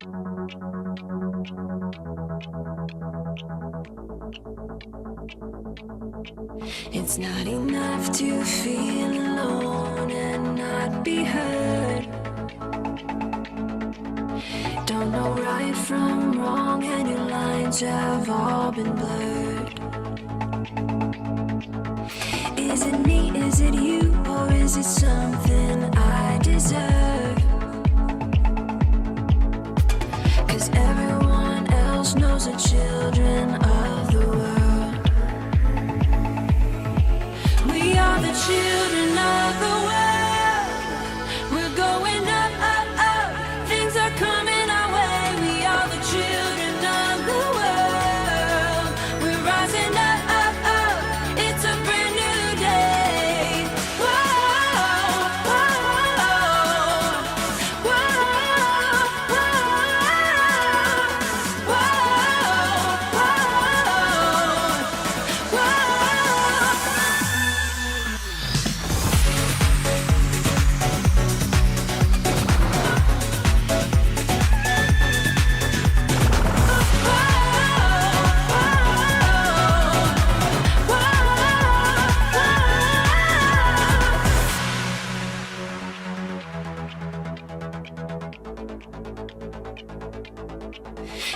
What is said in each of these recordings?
It's not enough to feel alone and not be heard. Don't know right from wrong, and your lines have all been blurred. Is it me, is it you, or is it something I deserve? 'Cause everyone else knows the children of the world. We are the children of the world. We're going up, up, up. Things are coming our way. We are the children of the world. We're rising up, up, up. It's a brand new day. Whoa, whoa, whoa, whoa, whoa, whoa, whoa.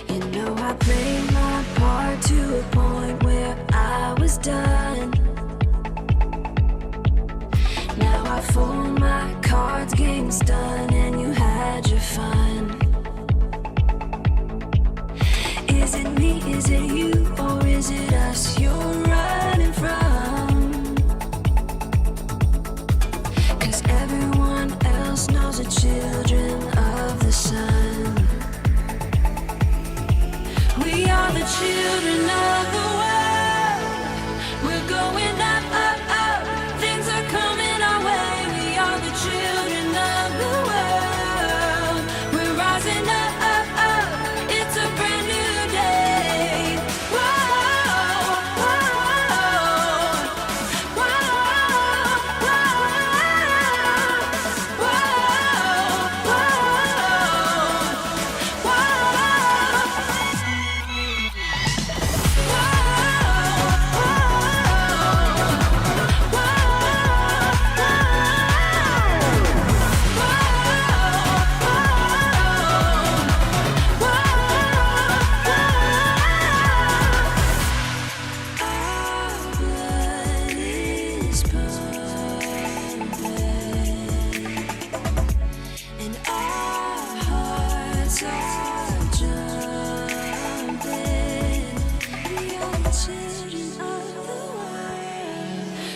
You know I played my part to a point where I was done. Now I fold my cards, game's done, and you had your fun. Is it me, is it you, or is it us you're running from? 'Cause everyone else knows the children of the sun. We are the children of the world. We're going up, up, up. Things are coming our way. We are the children of the world. We're rising up, up, up. It's a brand new day. Whoa, whoa, whoa, whoa,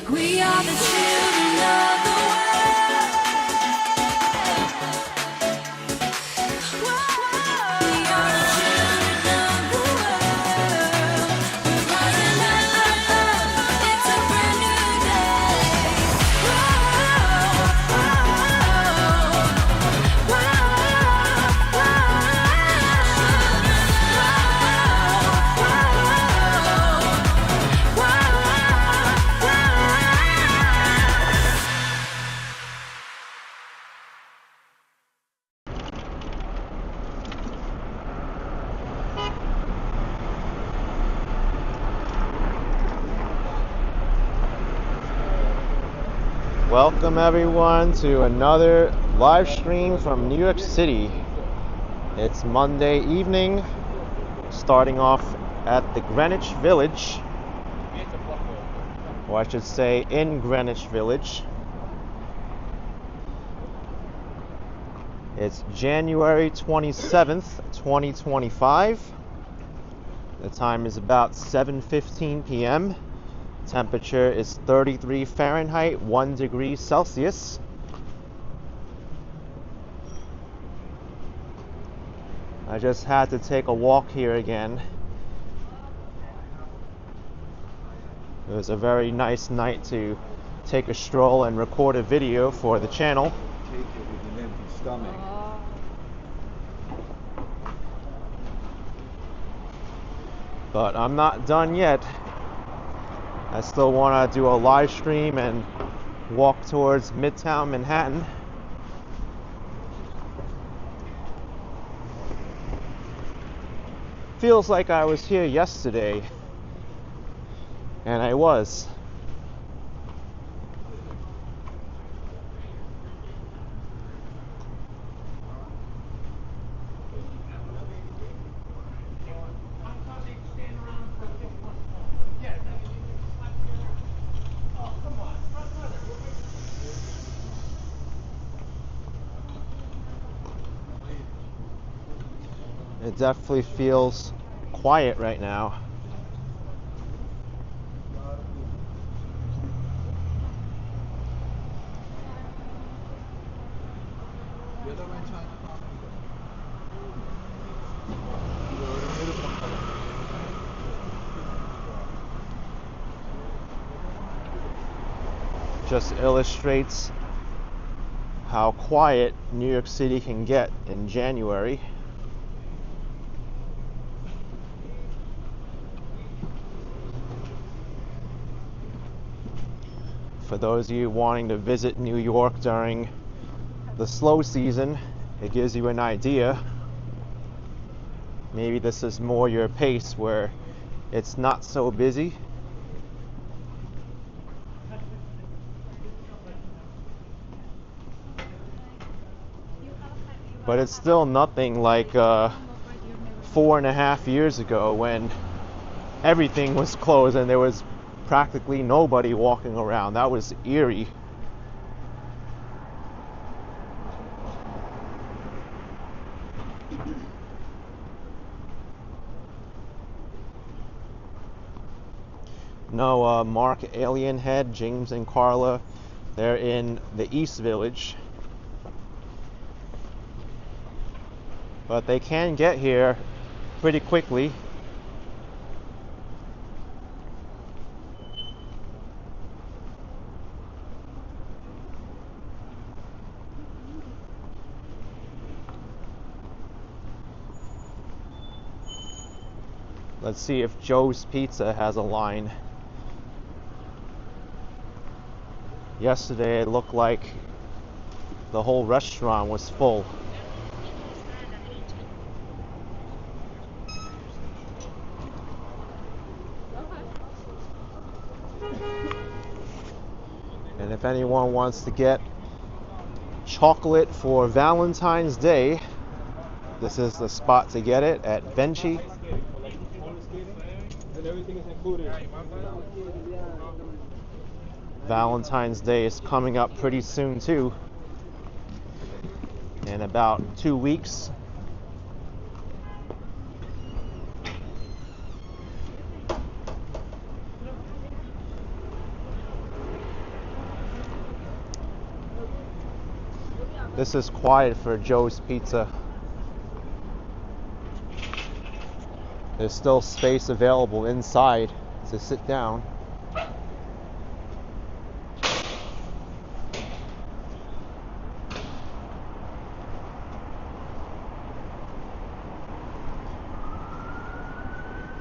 we are the children of the world. We are the children of the world. We're rising up, up, up. It's a brand new day. Welcome everyone to another live stream from New York City. It's Monday evening, starting off at the Greenwich Village, or I should say in Greenwich Village. It's January 27th, 2025. The time is about 7:15 p.m. Temperature is 33 Fahrenheit, 1 degree Celsius. I just had to take a walk here again. It was a very nice night to take a stroll and record a video for the channel. Take it with an empty stomach. But I'm not done yet. I still want to do a live stream and walk towards Midtown Manhattan. Feels like I was here yesterday, and I was. It definitely feels quiet right now. Just illustrates how quiet New York City can get in January. For those of you wanting to visit New York during the slow season, it gives you an idea. Maybe this is more your pace where it's not so busy. But it's still nothing like 4.5 years ago when everything was closed and there was practically nobody walking around. That was eerie. No, Mark, Alienhead, James and Carla, they're in the East Village. But they can get here pretty quickly. Let's see if Joe's Pizza has a line. Yesterday it looked like the whole restaurant was full. And if anyone wants to get chocolate for Valentine's Day, this is the spot to get it at Benchy. Valentine's Day is coming up pretty soon too. In about 2 weeks. This is quiet for Joe's Pizza. There's still space available inside to sit down.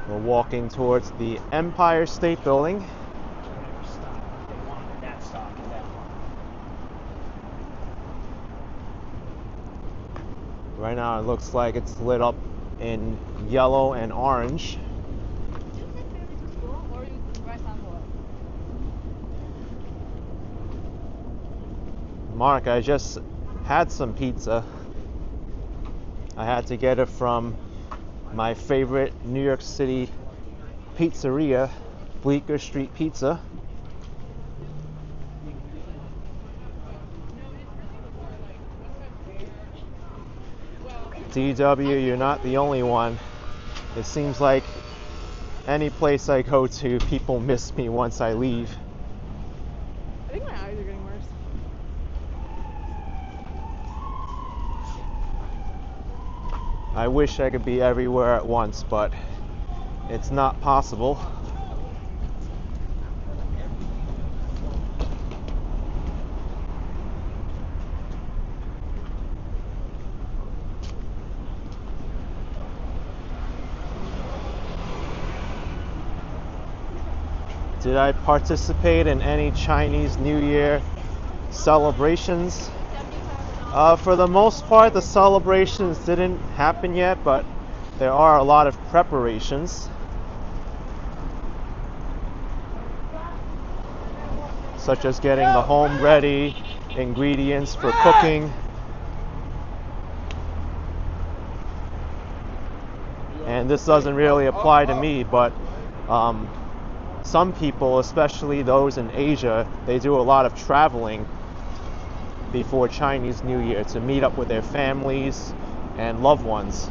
We're walking towards the Empire State Building. Right now it looks like it's lit up in yellow and orange. Mark, I just had some pizza. I had to get it from my favorite New York City pizzeria, Bleecker Street Pizza. DW, you're not the only one. It seems like any place I go to, people miss me once I leave. I think my eyes are getting worse. I wish I could be everywhere at once, but it's not possible. Did I participate in any Chinese New Year celebrations? For the most part, the celebrations didn't happen yet, but there are a lot of preparations, such as getting the home ready, ingredients for cooking, and this doesn't really apply to me, but some people, especially those in Asia, they do a lot of traveling before Chinese New Year to meet up with their families and loved ones.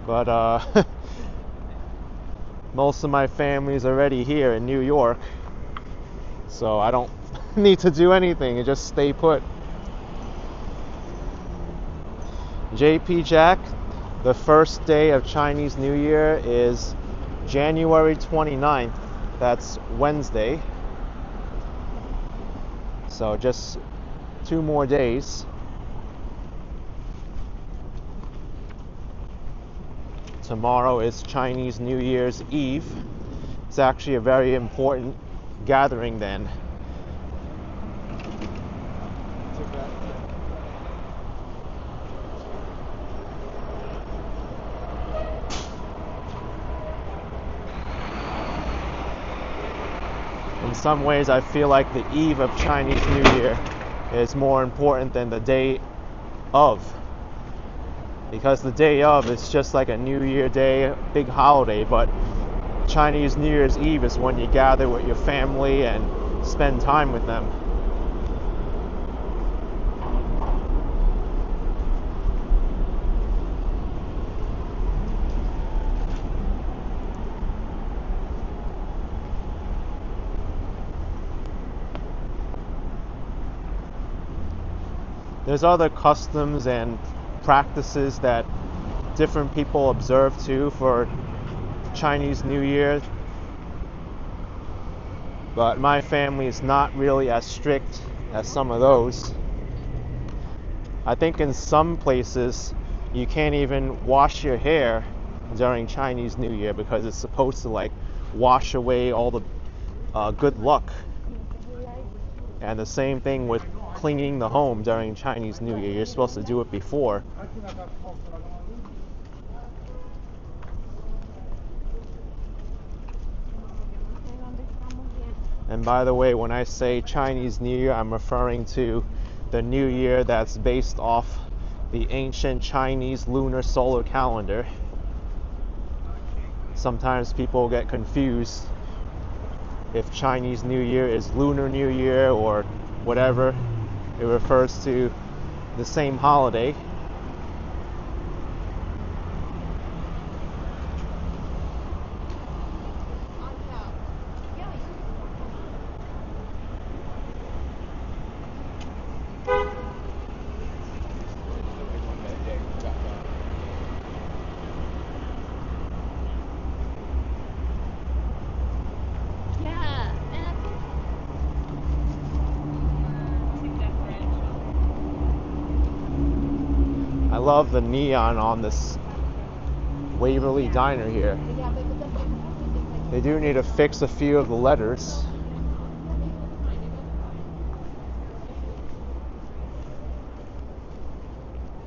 But most of my family's already here in New York, so I don't need to do anything and just stay put. JP Jack, the first day of Chinese New Year is January 29th. That's Wednesday. So just 2 more days. Tomorrow is Chinese New Year's Eve. It's actually a very important gathering then. In some ways, I feel like the eve of Chinese New Year is more important than the day of. Because the day of is just like a New Year day, big holiday, but Chinese New Year's Eve is when you gather with your family and spend time with them. There's other customs and practices that different people observe too for Chinese New Year, but my family is not really as strict as some of those. I think in some places you can't even wash your hair during Chinese New Year because it's supposed to like wash away all the good luck. And the same thing with cleaning the home during Chinese New Year. You're supposed to do it before. And by the way, when I say Chinese New Year, I'm referring to the New Year that's based off the ancient Chinese lunar solar calendar. Sometimes people get confused if Chinese New Year is Lunar New Year or whatever. It refers to the same holiday. I love the neon on this Waverly Diner here. They do need to fix a few of the letters.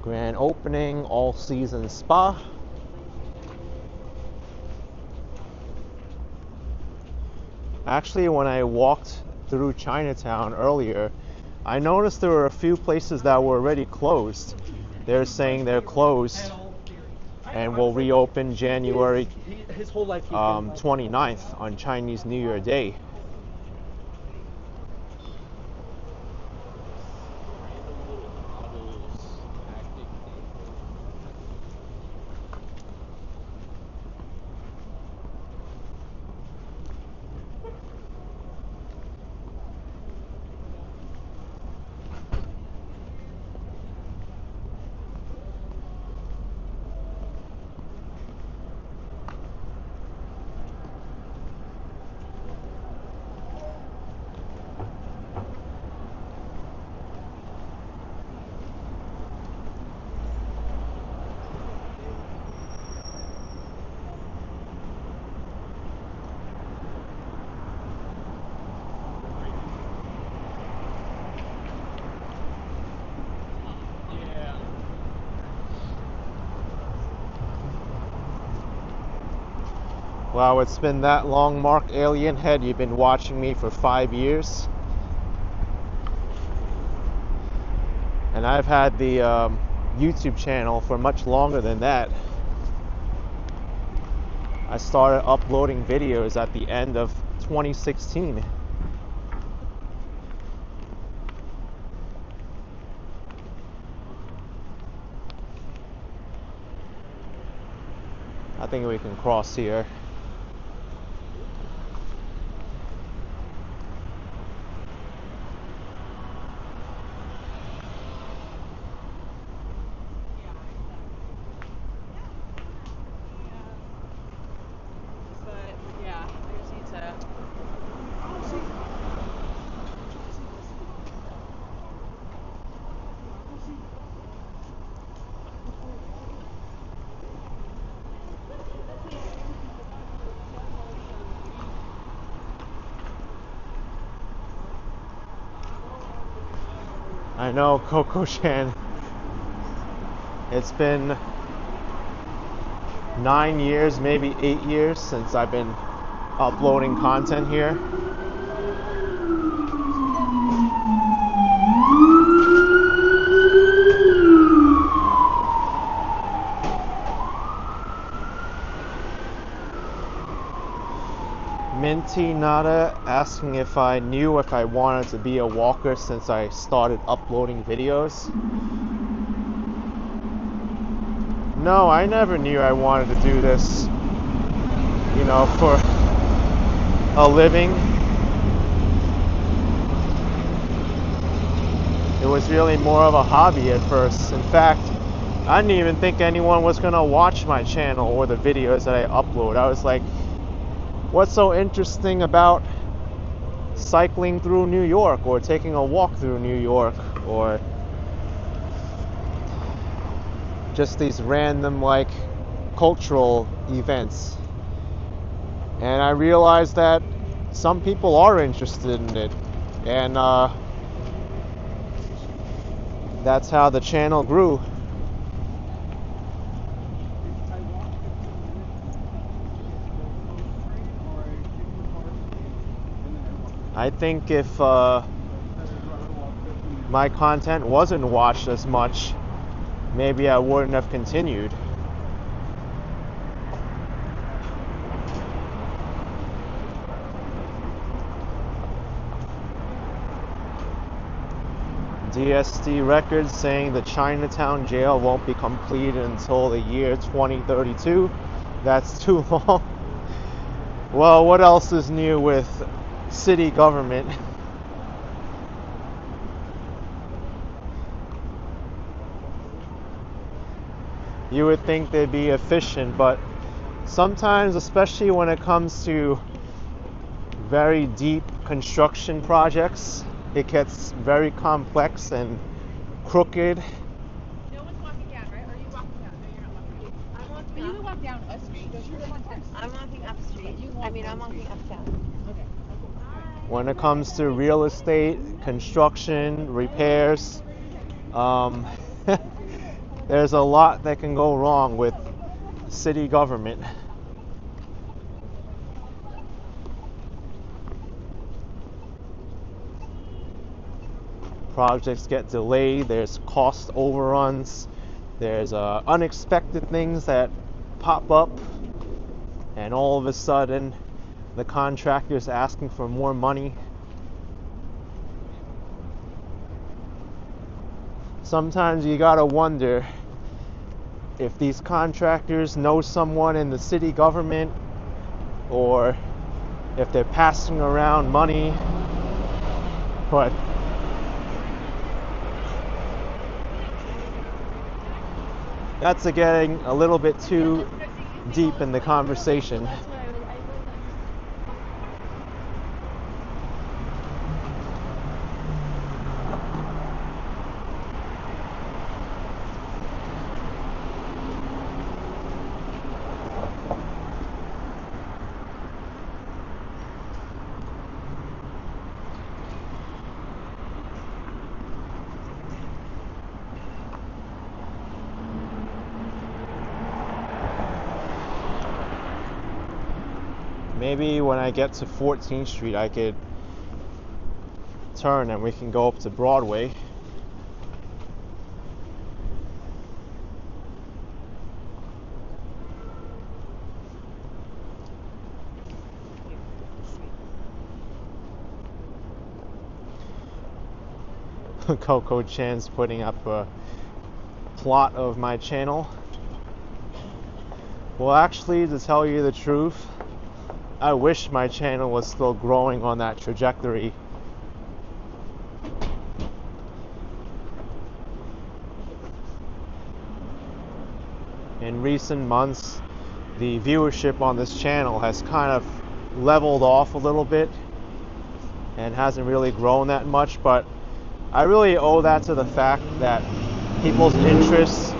Grand opening, all season spa. Actually, when I walked through Chinatown earlier, I noticed there were a few places that were already closed. They're saying they're closed and will reopen January 29th on Chinese New Year Day. Wow, it's been that long, Mark Alien Head. You've been watching me for 5 years. And I've had the YouTube channel for much longer than that. I started uploading videos at the end of 2016. I think we can cross here. But yeah, I just need to. I know, Coco Chan. It's been 9 years, maybe 8 years since I've been uploading content here. Minty Nada asking if I knew if I wanted to be a walker since I started uploading videos. No, I never knew I wanted to do this, you know, for a living. It was really more of a hobby at first. In fact, I didn't even think anyone was gonna watch my channel or the videos that I upload. I was like, what's so interesting about cycling through New York or taking a walk through New York or just these random like cultural events? And I realized that some people are interested in it, and that's how the channel grew. I think if my content wasn't watched as much, maybe I wouldn't have continued. DSD Records saying the Chinatown jail won't be completed until the year 2032. That's too long. Well, what else is new with city government? You would think they'd be efficient, but sometimes, especially when it comes to very deep construction projects, it gets very complex and crooked. No one's walking down, right? Or are you walking down? No, you're not walking down. I'm walking. But you can walk down a street. I'm walking up street. I'm walking uptown. Okay. When it comes to real estate, construction, repairs, there's a lot that can go wrong with city government. Projects get delayed, there's cost overruns, there's unexpected things that pop up, and all of a sudden the contractor's asking for more money. Sometimes you gotta wonder if these contractors know someone in the city government or if they're passing around money. But that's getting a little bit too deep in the conversation. Maybe when I get to 14th Street, I could turn and we can go up to Broadway. Coco Chan's putting up a plot of my channel. Well, actually, to tell you the truth, I wish my channel was still growing on that trajectory. In recent months, the viewership on this channel has kind of leveled off a little bit and hasn't really grown that much, but I really owe that to the fact that people's interests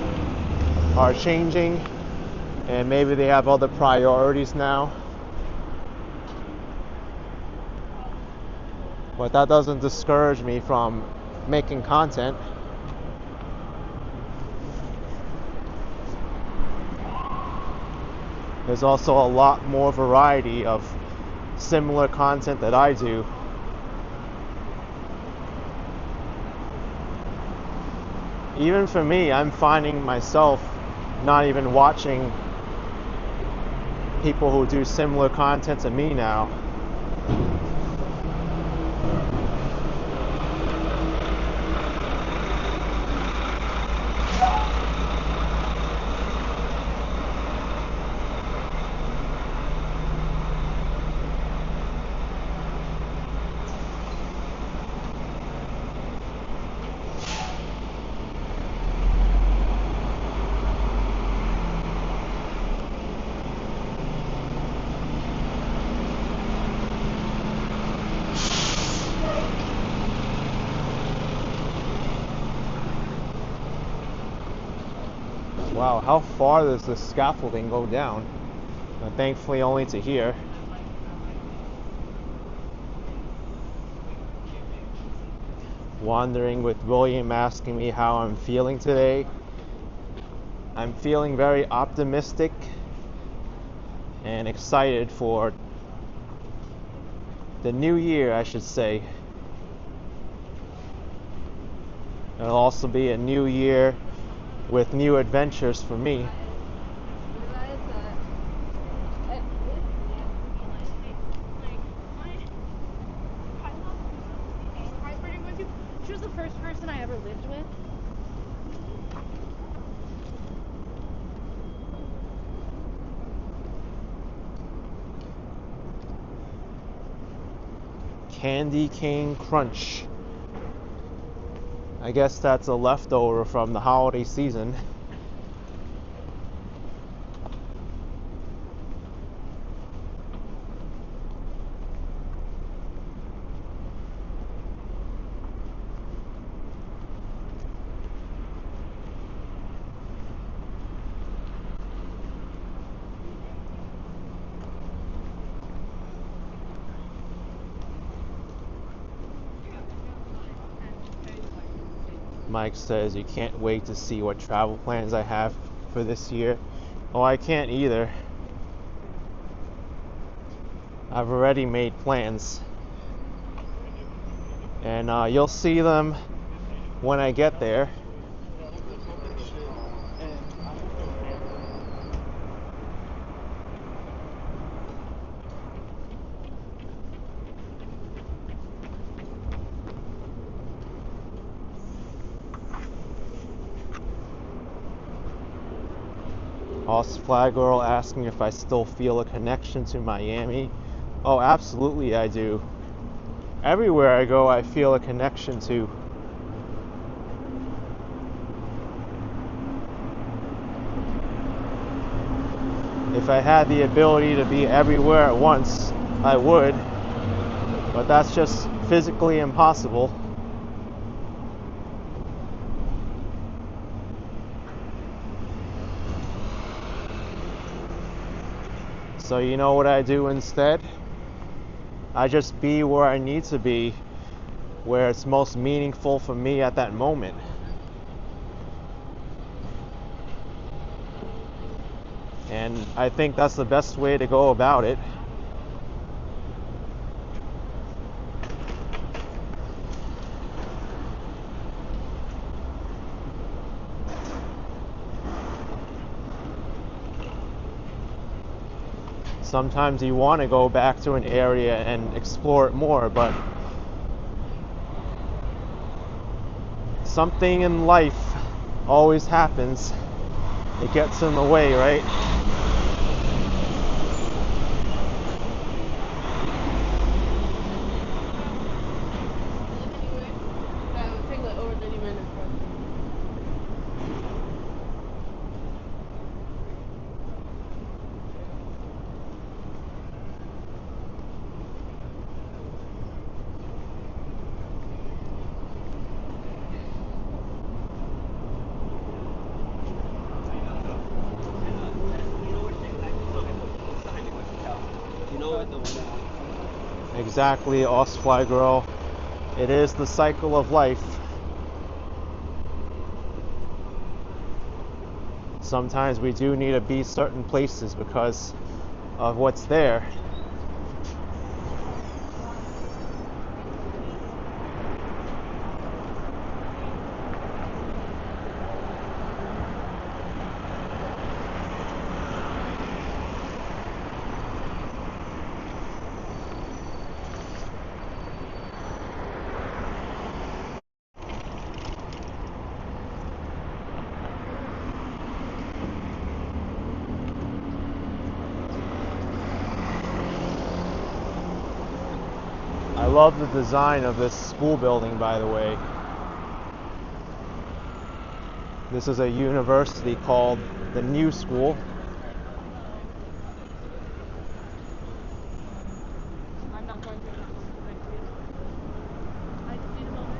are changing and maybe they have other priorities now. But that doesn't discourage me from making content. There's also a lot more variety of similar content that I do. Even for me, I'm finding myself not even watching people who do similar content to me now. Wow, how far does the scaffolding go down? Thankfully only to here. Wandering with William asking me how I'm feeling today. I'm feeling very optimistic and excited for the new year, I should say. It'll also be a new year with new adventures for me. She was the first person I ever lived with. Candy cane crunch. I guess that's a leftover from the holiday season. Mike says you can't wait to see what travel plans I have for this year. Oh, I can't either. I've already made plans. And you'll see them when I get there. Lost Flag Girl asking if I still feel a connection to Miami. Oh, absolutely I do. Everywhere I go, I feel a connection to. If I had the ability to be everywhere at once, I would. But that's just physically impossible. So you know what I do instead? I just be where I need to be, where it's most meaningful for me at that moment. And I think that's the best way to go about it. Sometimes you want to go back to an area and explore it more, but something in life always happens. It gets in the way, right? That would take like over 30 minutes. Exactly, Osfly girl. It is the cycle of life. Sometimes we do need to be certain places because of what's there. I love the design of this school building, by the way. This is a university called the New School. I'm not going to I just need a moment.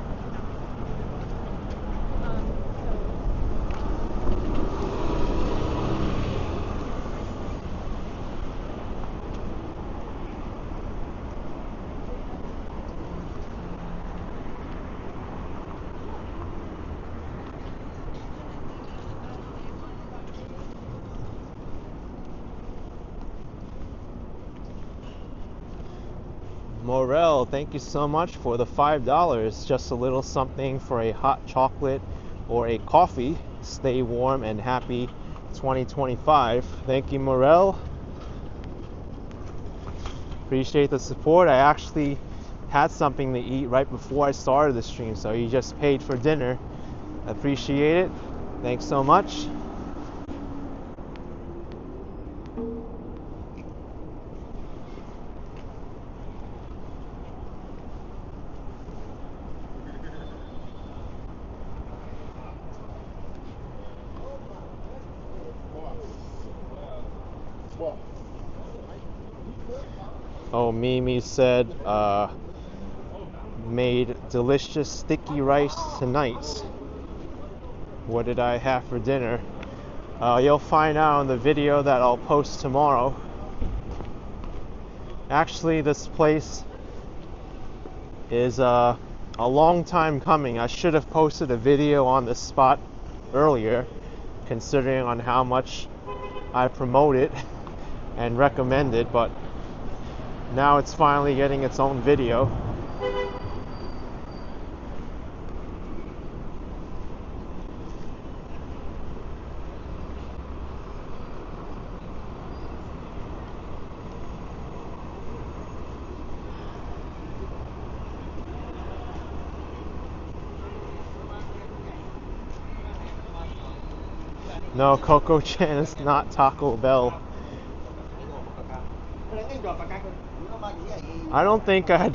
Morel, thank you so much for the $5. Just a little something for a hot chocolate or a coffee. Stay warm and happy 2025. Thank you, Morel. Appreciate the support. I actually had something to eat right before I started the stream, so you just paid for dinner. Appreciate it. Thanks so much. Oh, Mimi said, made delicious sticky rice tonight. What did I have for dinner? You'll find out in the video that I'll post tomorrow. Actually, this place is a long time coming. I should have posted a video on this spot earlier, considering on how much I promote it and recommend it, but now it's finally getting its own video. No, Coco Chan is not Taco Bell. I don't think I'd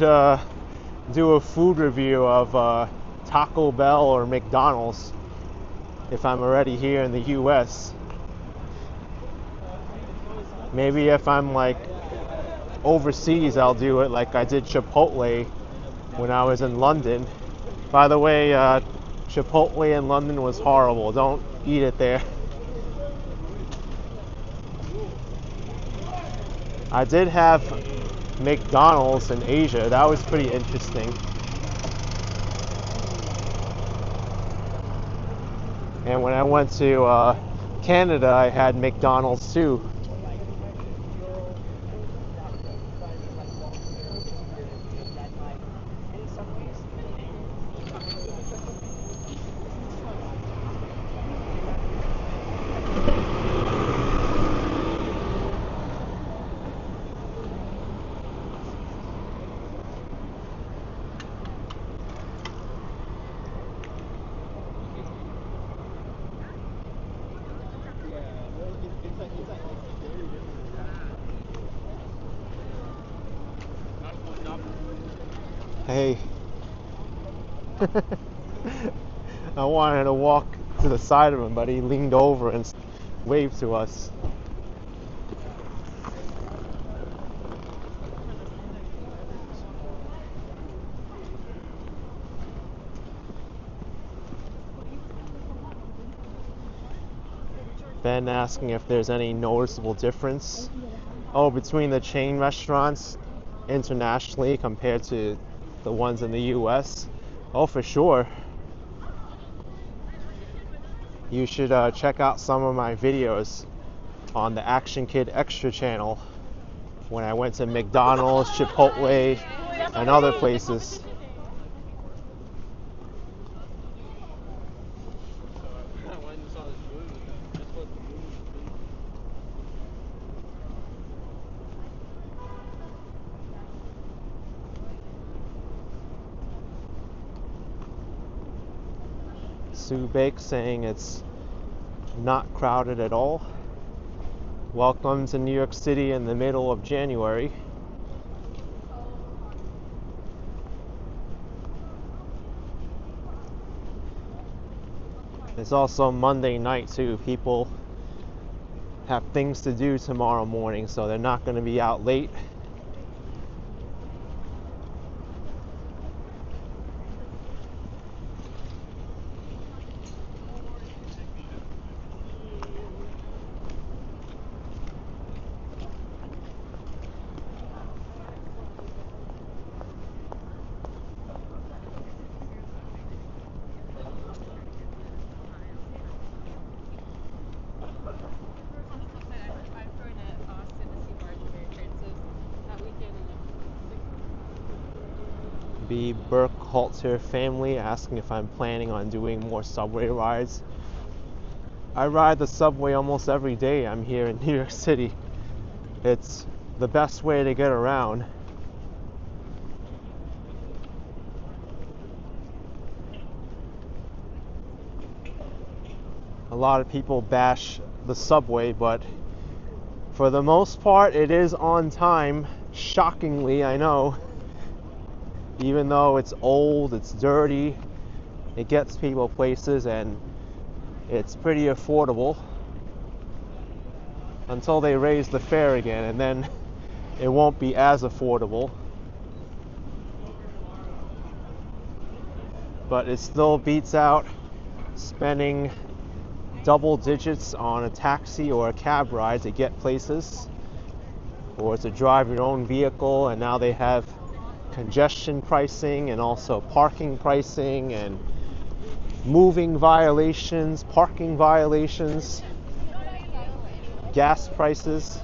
do a food review of Taco Bell or McDonald's if I'm already here in the US. Maybe if I'm like overseas, I'll do it like I did Chipotle when I was in London. By the way, Chipotle in London was horrible. Don't eat it there. I did have McDonald's in Asia. That was pretty interesting. And when I went to Canada, I had McDonald's too. Hey. I wanted to walk to the side of him, but he leaned over and waved to us. Ben asking if there's any noticeable difference between the chain restaurants internationally compared to the ones in the US. Oh, for sure. You should check out some of my videos on the Action Kid Extra channel when I went to McDonald's, Chipotle, and other places. Sue Bake saying it's not crowded at all. Welcome to New York City in the middle of January. It's also Monday night too. People have things to do tomorrow morning, so they're not going to be out late. B. Burkhalter family asking if I'm planning on doing more subway rides. I ride the subway almost every day I'm here in New York City. It's the best way to get around. A lot of people bash the subway, but for the most part it is on time. Shockingly, I know. Even though it's old, it's dirty, it gets people places, and it's pretty affordable until they raise the fare again, and then it won't be as affordable. But it still beats out spending double digits on a taxi or a cab ride to get places, or to drive your own vehicle. And now they have congestion pricing and also parking pricing and moving violations, parking violations, gas prices.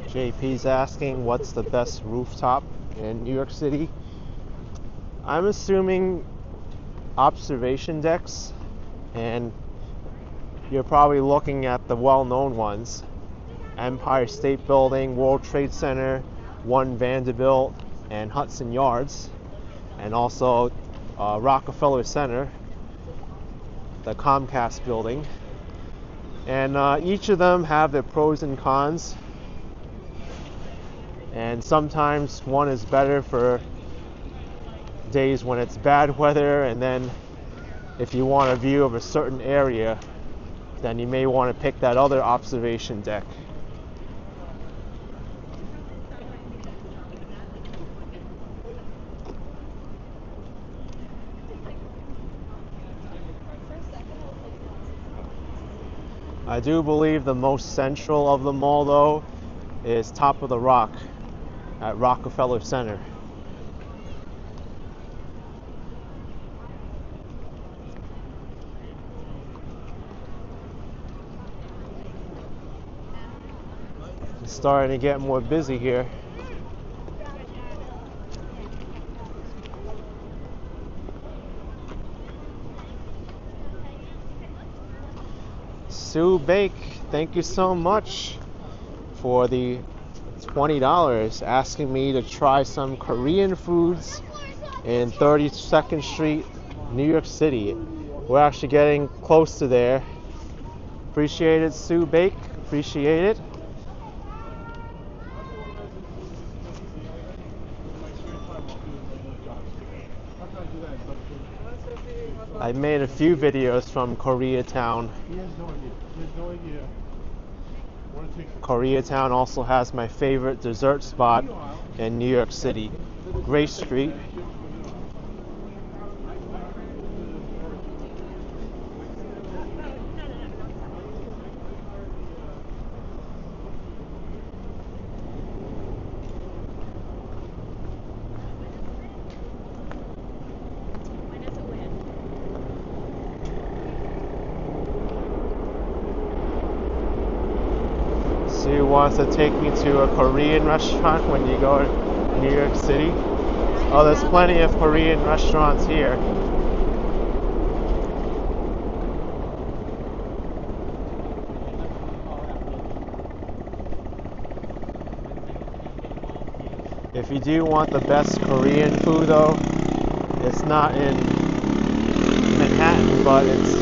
JP's asking what's the best rooftop in New York City. I'm assuming observation decks, and you're probably looking at the well-known ones: Empire State Building, World Trade Center, One Vanderbilt, and Hudson Yards, and also Rockefeller Center, the Comcast building. And each of them have their pros and cons. And sometimes one is better for days when it's bad weather, and then if you want a view of a certain area, then you may want to pick that other observation deck. I do believe the most central of them all, though, is Top of the Rock at Rockefeller Center. It's starting to get more busy here. Sue Bake, thank you so much for the $20, asking me to try some Korean foods in 32nd Street, New York City. We're actually getting close to there. Appreciate it, Sue Bake. Appreciate it. I made a few videos from Koreatown. Koreatown also has my favorite dessert spot in New York City, Grace Street. Sue wants to take me to a Korean restaurant when you go to New York City. Oh, there's plenty of Korean restaurants here. If you do want the best Korean food though, it's not in Manhattan, but it's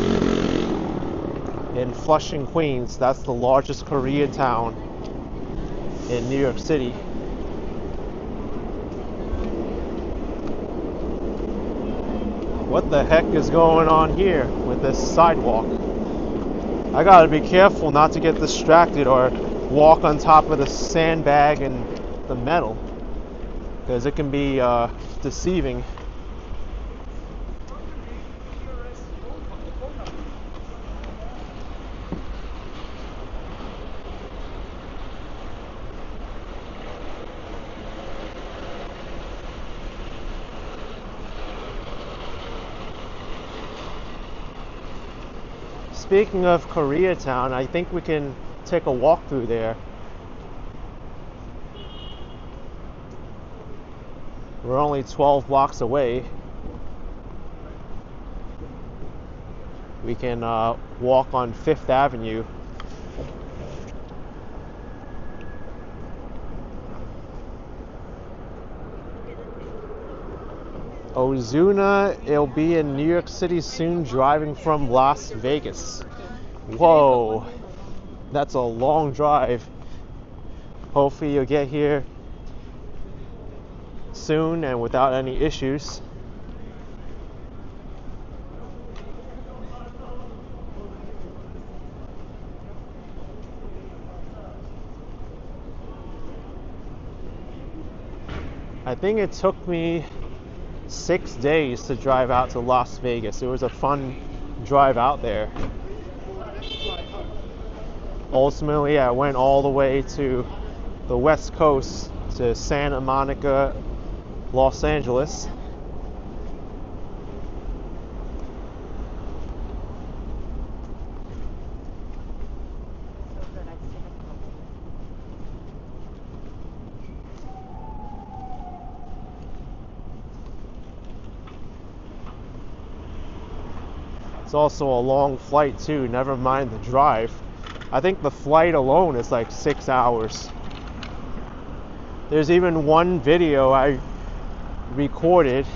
in Flushing, Queens. That's the largest Korean town in New York City. What the heck is going on here with this sidewalk? I gotta be careful not to get distracted or walk on top of the sandbag and the metal, because it can be deceiving. Speaking of Koreatown, I think we can take a walk through there. We're only 12 blocks away. We can walk on 5th Avenue. Ozuna, it'll be in New York City soon, driving from Las Vegas. Whoa, that's a long drive. Hopefully you'll get here soon and without any issues. I think it took me 6 days to drive out to Las Vegas. It was a fun drive out there. Ultimately, I went all the way to the West Coast to Santa Monica, Los Angeles. It's also a long flight too, never mind the drive. I think the flight alone is like 6 hours. There's even one video I recorded.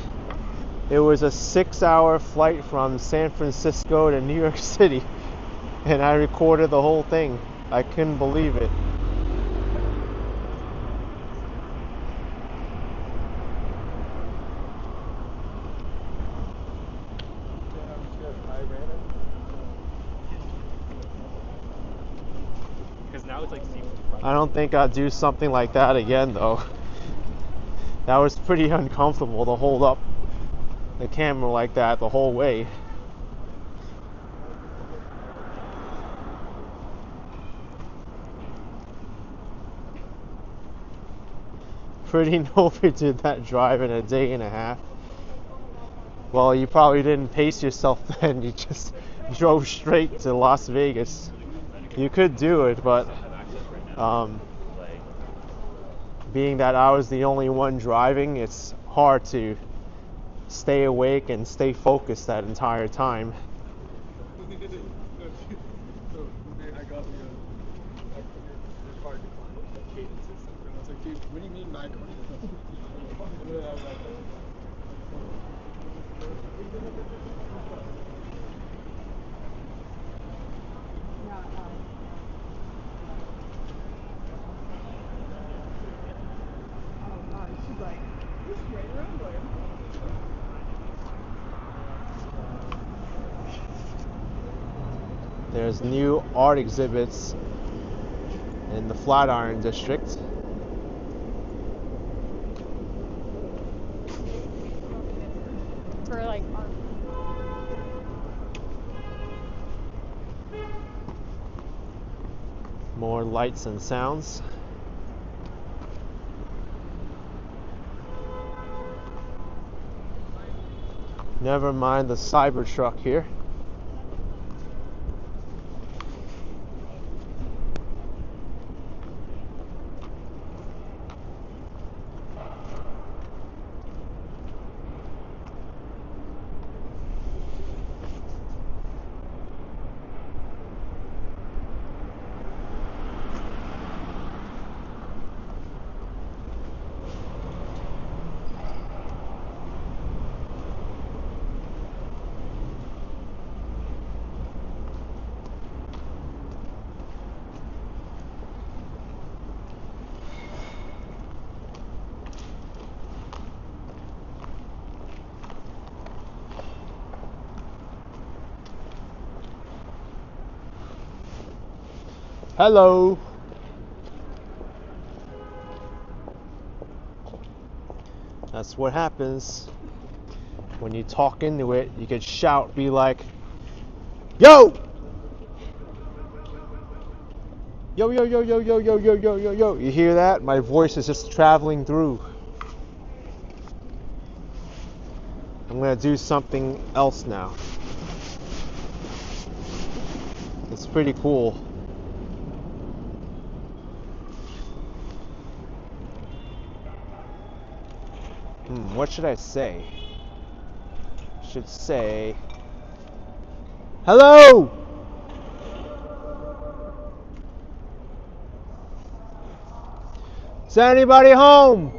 It was a 6-hour flight from San Francisco to New York City, and I recorded the whole thing. I couldn't believe it. I don't think I'd do something like that again though. That was pretty uncomfortable to hold up the camera like that the whole way. Pretty nobody did that drive in a day and a half. Well, you probably didn't pace yourself then. You just drove straight to Las Vegas. You could do it, but being that I was the only one driving, it's hard to stay awake and stay focused that entire time. I got the card declined the cadence system. And I was like, dude, what do you mean my card? She's like, this is right around there. There's new art exhibits in the Flatiron District. For like art. More lights and sounds. Never mind the Cybertruck here. Hello. That's what happens when you talk into it. You could shout, be like, yo! Yo, yo, yo, yo, yo, yo, yo, yo, yo, yo. You hear that? My voice is just traveling through. I'm gonna do something else now. It's pretty cool. What should I say? Should say, hello! Is anybody home?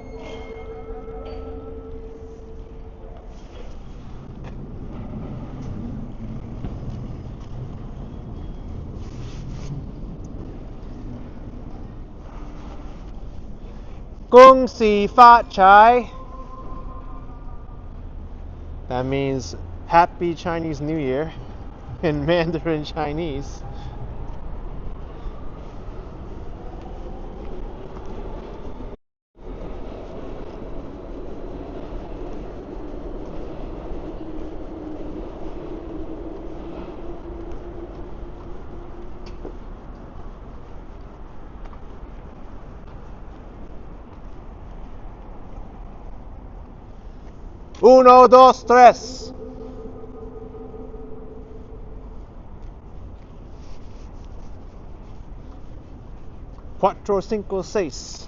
Gong Si Fat Chai. That means Happy Chinese New Year in Mandarin Chinese. Uno, dos, tres. Cuatro, cinco, seis.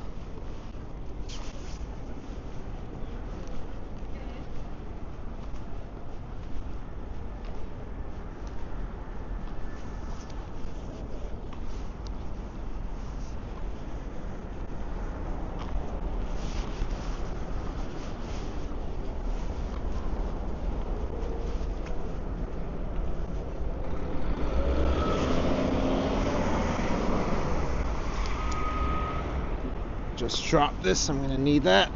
Just drop this, I'm gonna need that.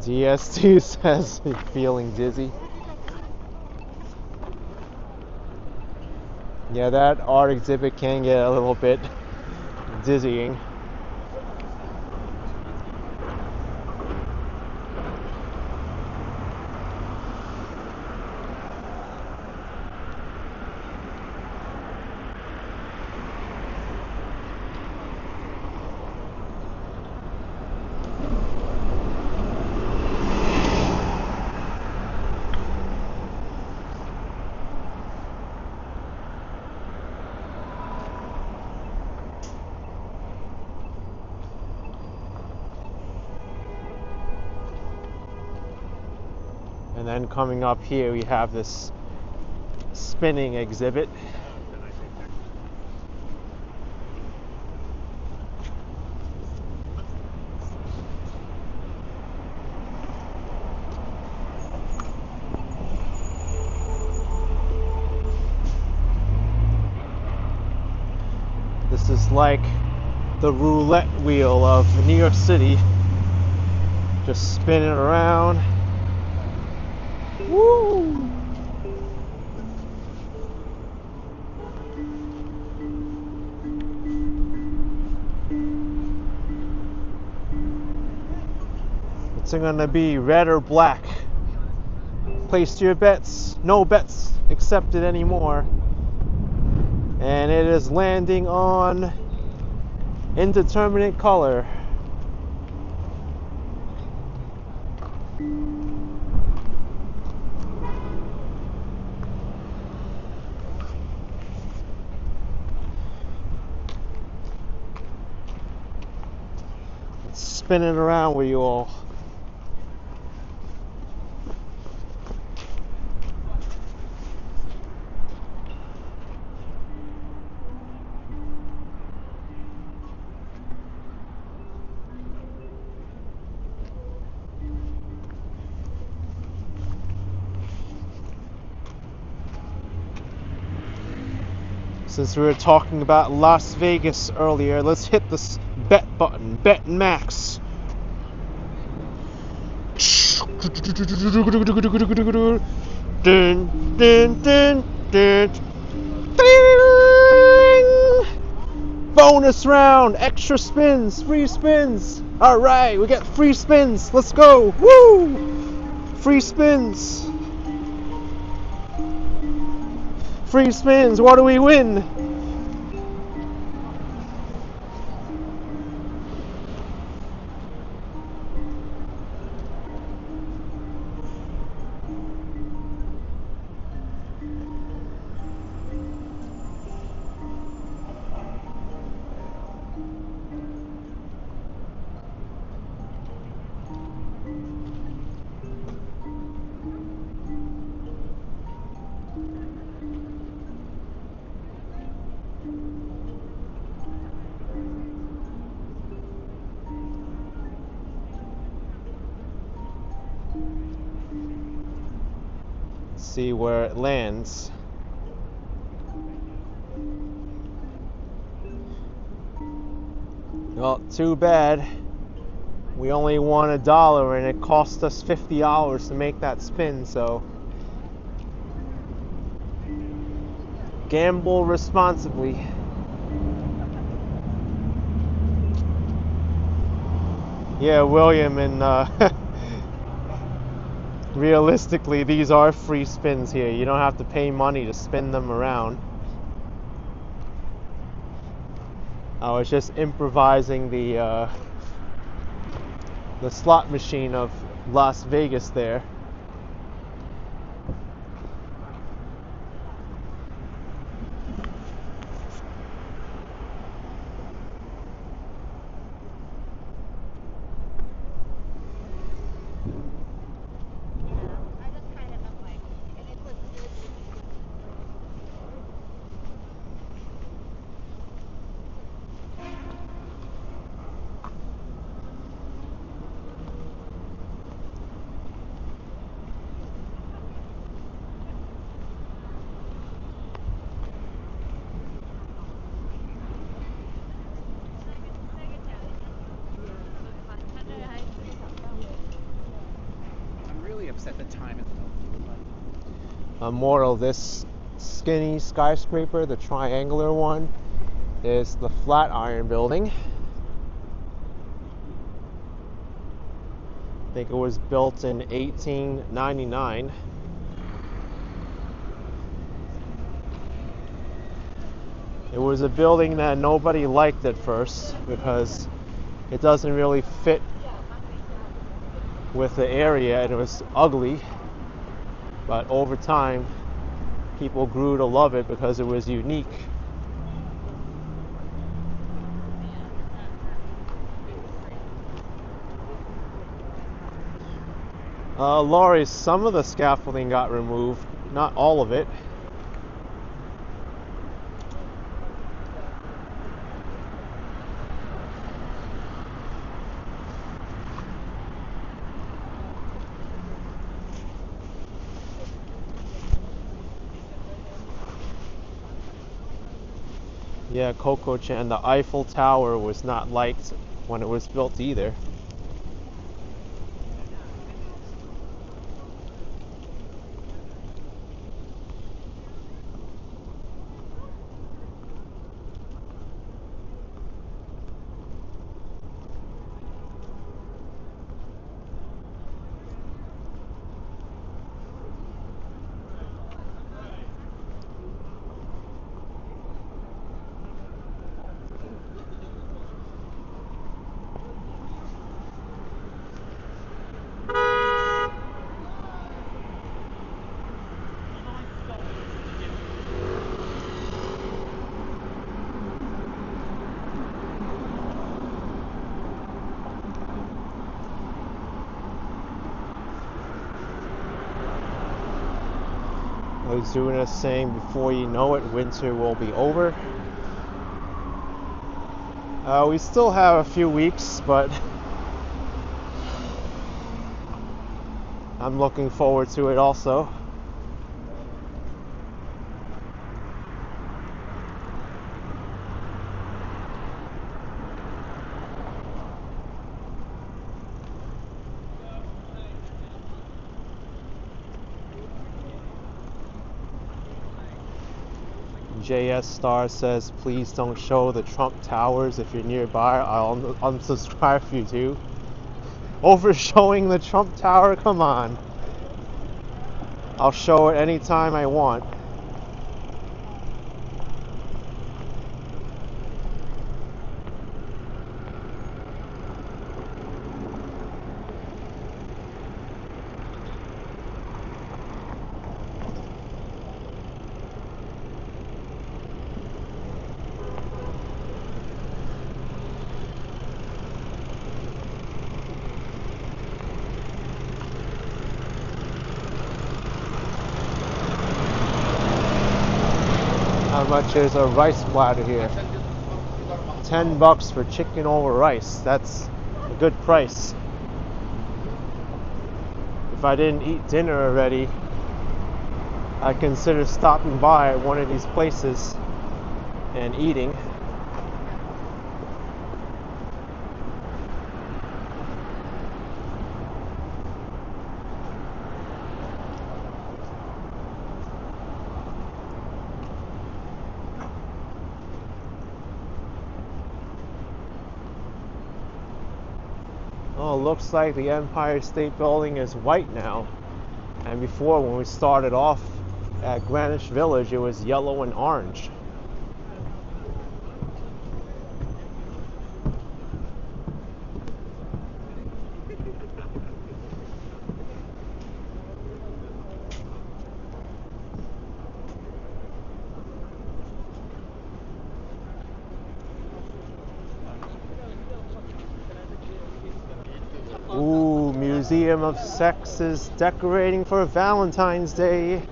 DS2 says feeling dizzy. Yeah, that art exhibit can get a little bit dizzying. And then coming up here, we have this spinning exhibit. This is like the roulette wheel of New York City, just spinning around. Woo! It's gonna be red or black. Place your bets. No bets accepted anymore. And it is landing on indeterminate color. It's spinning around with you all. Since we were talking about Las Vegas earlier, let's hit this bet button. Bet max. Dun, dun, dun, dun. Ding! Bonus round, extra spins, free spins. All right, we got free spins. Let's go. Woo! Free spins. Free spins, what do we win? See where it lands. Well, too bad. We only won $1 and it cost us $50 to make that spin, so gamble responsibly. Yeah, William, and realistically, these are free spins here. You don't have to pay money to spin them around. I was just improvising the slot machine of Las Vegas there. Upset the time is Moral, this skinny skyscraper, the triangular one, is the Flatiron Building. I think it was built in 1899. It was a building that nobody liked at first because it doesn't really fit with the area and it was ugly, but over time people grew to love it because it was unique. Laurie, some of the scaffolding got removed, not all of it. Yeah, Coco Chan, the Eiffel Tower was not liked when it was built either. Ozuna saying before you know it, winter will be over. We still have a few weeks, but I'm looking forward to it also. JS Star says, please don't show the Trump Towers if you're nearby. I'll unsubscribe you too. Over showing the Trump Tower? Come on. I'll show it anytime I want. How much is a rice platter here? $10 for chicken over rice. That's a good price. If I didn't eat dinner already, I'd consider stopping by at one of these places and eating. Oh, looks like the Empire State Building is white now. And before, when we started off at Greenwich Village, it was yellow and orange. Ooh, Museum of Sex is decorating for Valentine's Day.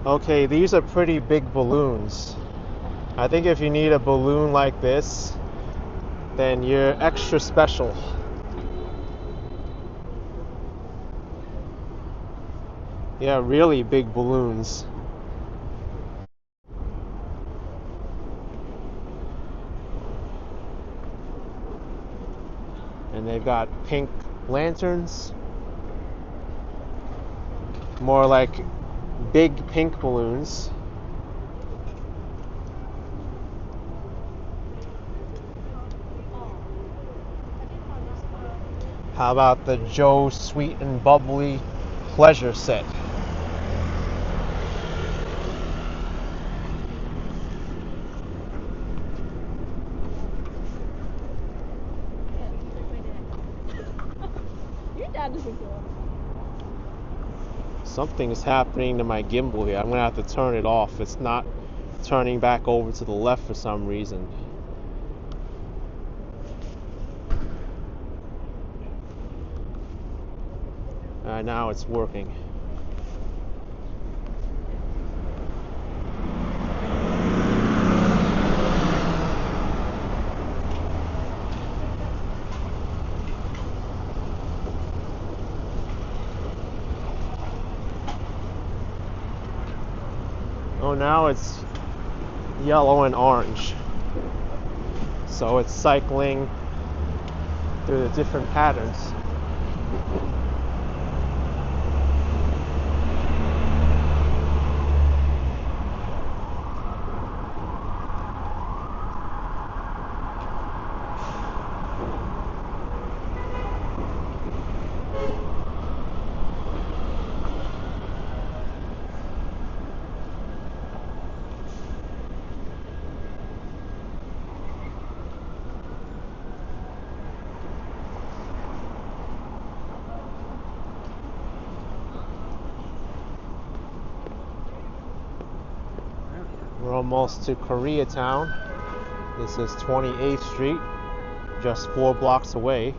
Okay, these are pretty big balloons. I think if you need a balloon like this, then you're extra special. Yeah, really big balloons. And they've got pink lanterns. More like big pink balloons. How about the Joe Sweet and Bubbly pleasure set? Something's happening to my gimbal here. I'm gonna have to turn it off. It's not turning back over to the left for some reason. Now it's working. Oh, now it's yellow and orange. So it's cycling through the different patterns. We're almost to Koreatown. This is 28th Street, just 4 blocks away.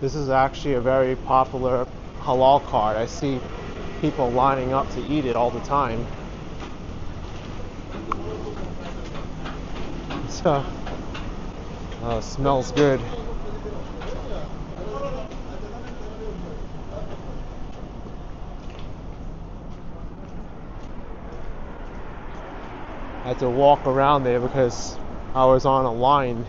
This is actually a very popular halal cart. I see people lining up to eat it all the time. So, smells good. I had to walk around there because I was on a line.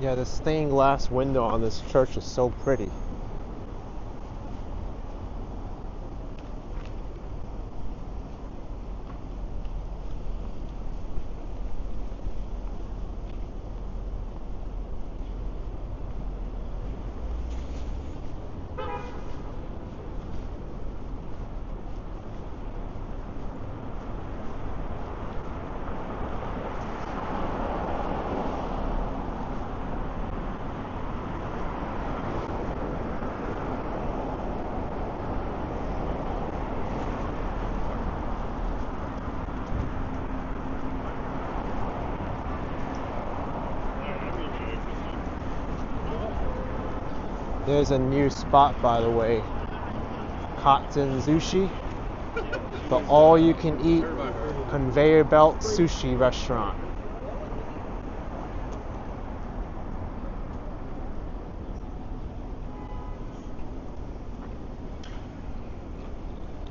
Yeah, the stained glass window on this church is so pretty. There's a new spot, by the way, Cotton Sushi, the all-you-can-eat conveyor belt sushi restaurant.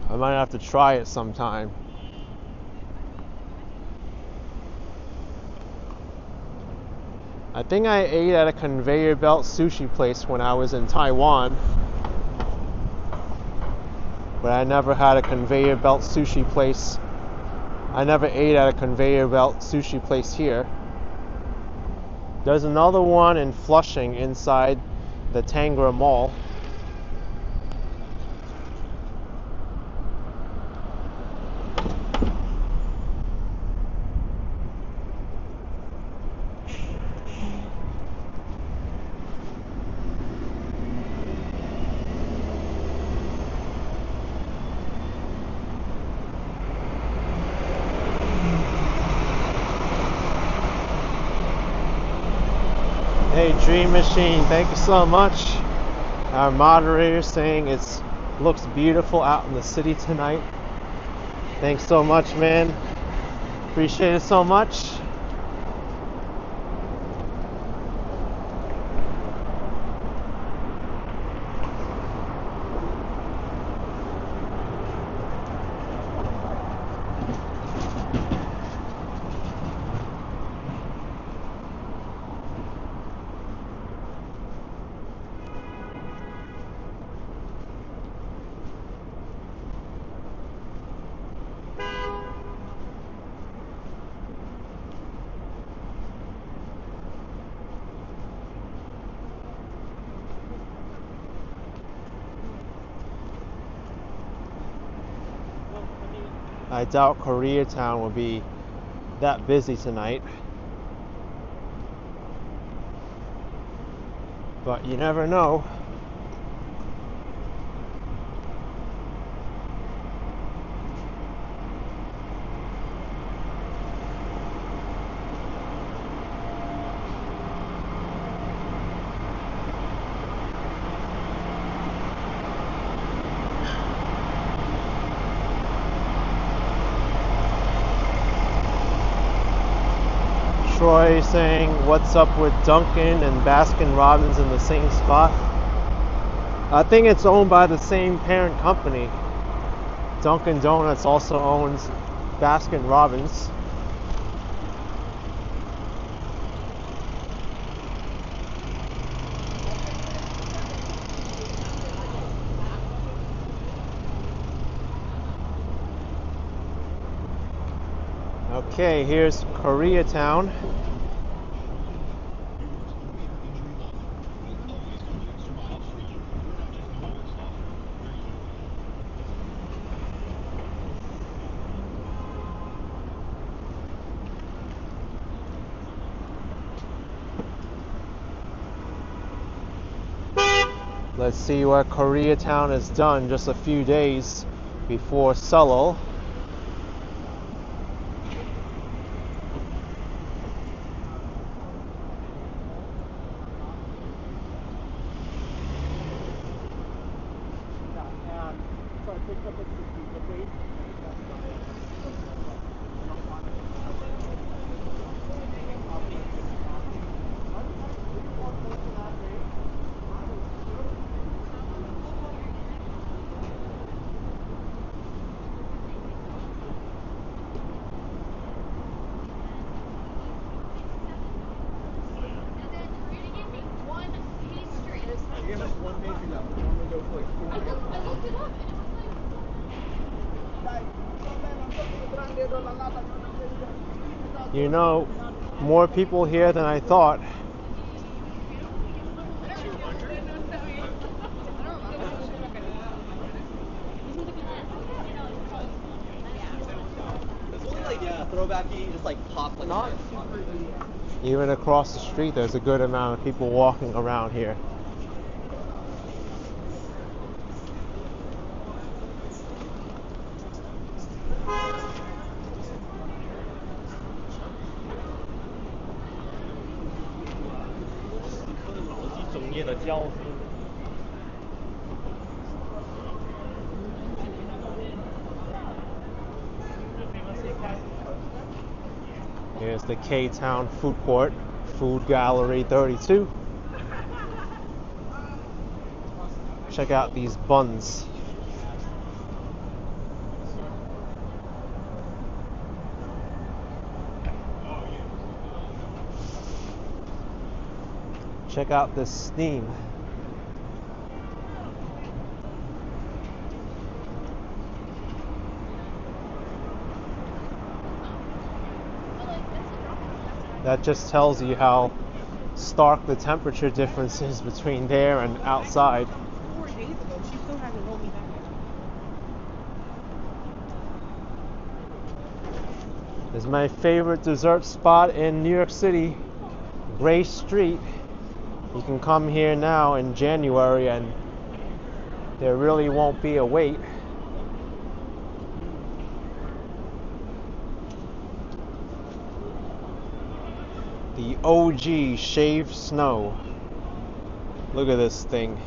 I might have to try it sometime. I think I ate at a conveyor belt sushi place when I was in Taiwan, but I never had a conveyor belt sushi place. I never ate at a conveyor belt sushi place here. There's another one in Flushing inside the Tangra Mall. Hey, Dream Machine, thank you so much. Our moderator saying it looks beautiful out in the city tonight. Thanks so much, man. Appreciate it so much. I doubt Koreatown will be that busy tonight, but you never know. Troy saying, what's up with Dunkin' and Baskin Robbins in the same spot? I think it's owned by the same parent company. Dunkin' Donuts also owns Baskin Robbins. Okay, here's Koreatown. Let's see what Koreatown has done just a few days before Seoul. You know, more people here than I thought. It's only like, yeah, throwbacky, just like pop like Not even across the street, there's a good amount of people walking around here. Here's the K-Town Food Court, Food Gallery 32. Check out these buns. Check out this steam. That just tells you how stark the temperature difference is between there and outside. 4 days ago, she still hasn't rolled me back yet. This is my favorite dessert spot in New York City, Gray Street. You can come here now in January and there really won't be a wait. The OG shaved snow. Look at this thing.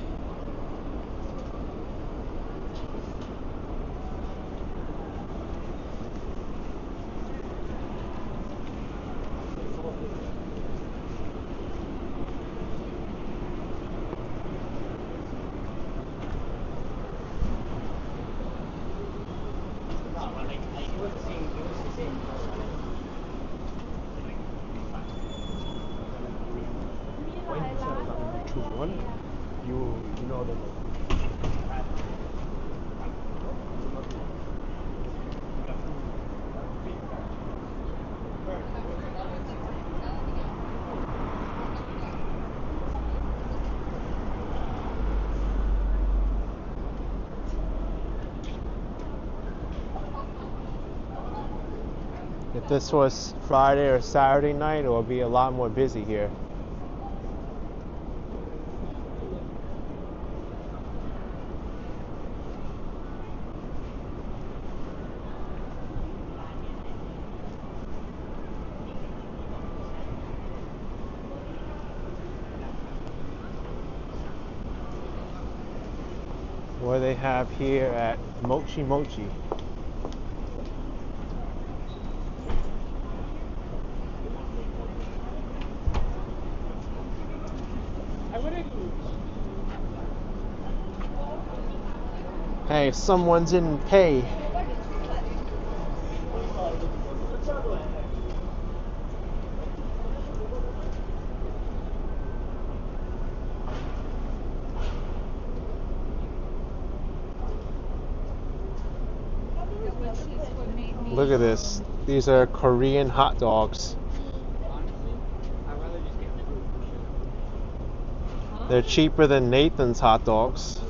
You know the If this was Friday or Saturday night, it would be a lot more busy here. What do they have here at Mochi Mochi? Hey, someone didn't pay. Look at this. These are Korean hot dogs. They're cheaper than Nathan's hot dogs.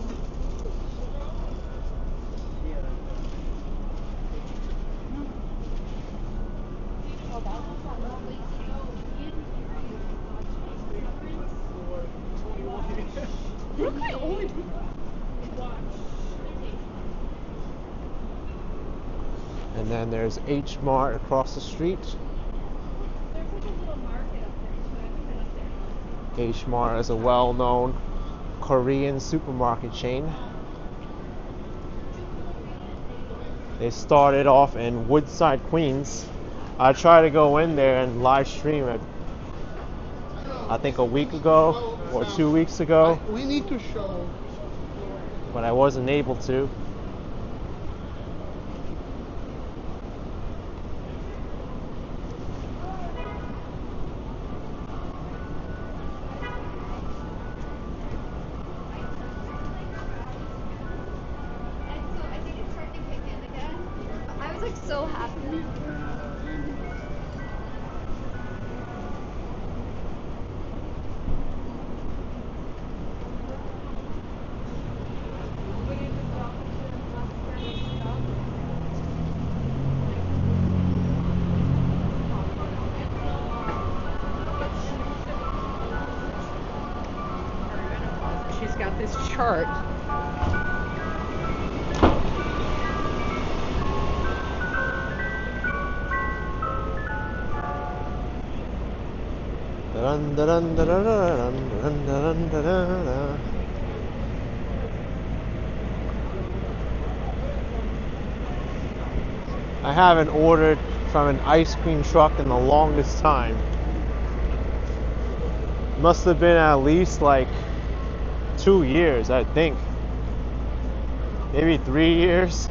And then there's H Mart across the street. H Mart is a well-known Korean supermarket chain. They started off in Woodside, Queens. I tried to go in there and live stream it, I think a week ago or 2 weeks ago. We need to show. But I wasn't able to. So happy. She's got this chart. I haven't ordered from an ice cream truck in the longest time. Must have been at least like 2 years, I think. Maybe 3 years.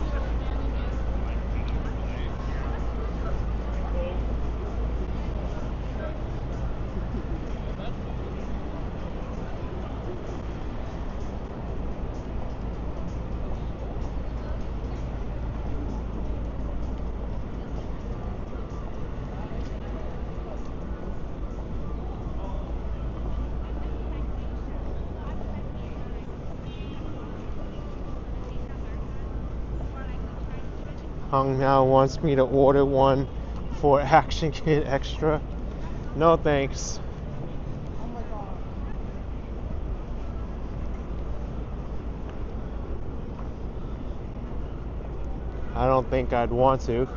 Hung now wants me to order one for Action Kid Extra. No thanks. Oh my god. I don't think I'd want to.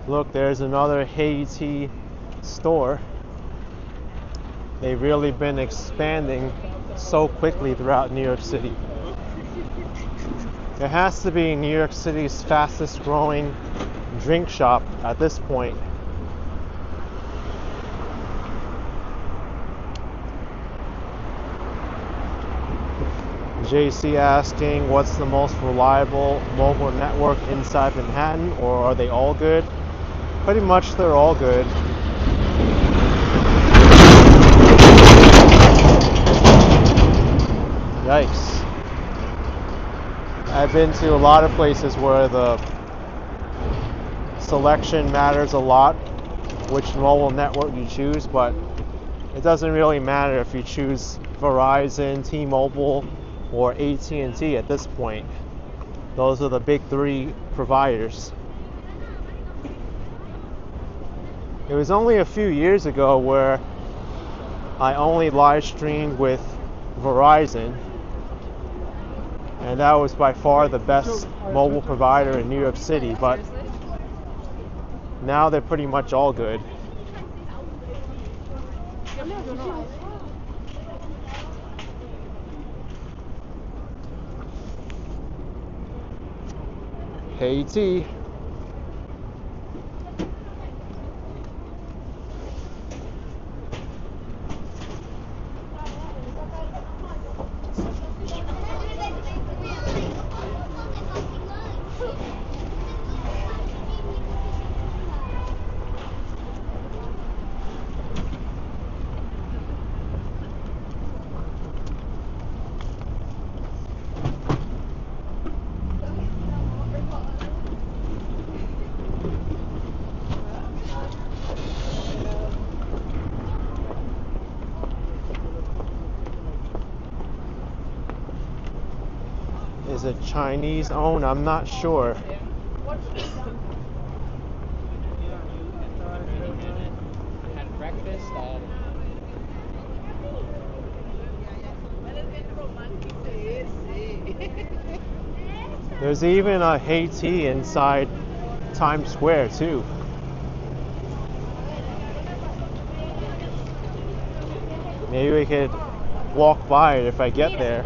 Look, there's another Haiti store. They've really been expanding so quickly throughout New York City. It has to be New York City's fastest growing drink shop at this point. JC asking, what's the most reliable mobile network inside Manhattan, or are they all good? Pretty much they're all good. Yikes. I've been to a lot of places where the selection matters a lot, which mobile network you choose, but it doesn't really matter if you choose Verizon, T-Mobile, or AT&T at this point. Those are the big three providers. It was only a few years ago where I only live streamed with Verizon, and that was by far the best mobile provider in New York City, but now they're pretty much all good. Haiti. Is it Chinese owned? I'm not sure. I had breakfast. There's even a Haiti inside Times Square too. Maybe we could walk by it if I get there.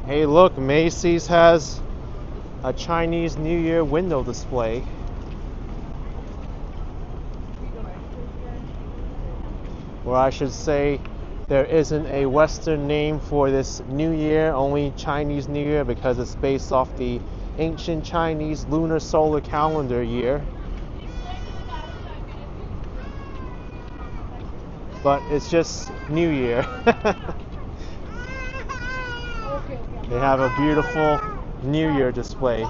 Hey look, Macy's has a Chinese New Year window display. or I should say, there isn't a Western name for this New Year, only Chinese New Year, because it's based off the ancient Chinese lunar solar calendar year. But it's just New Year. They have a beautiful New Year display.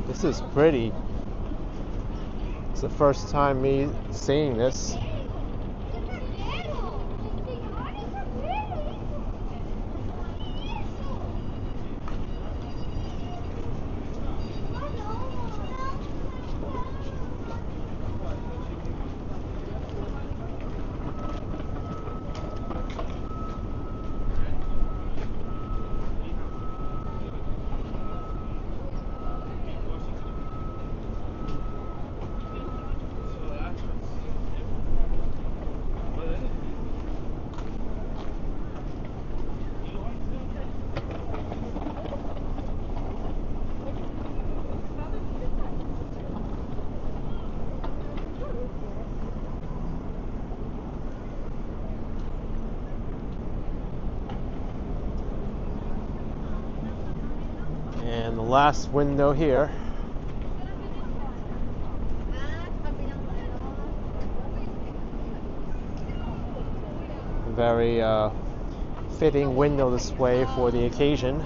This is pretty. It's the first time me seeing this. And the last window here. Very fitting window display for the occasion.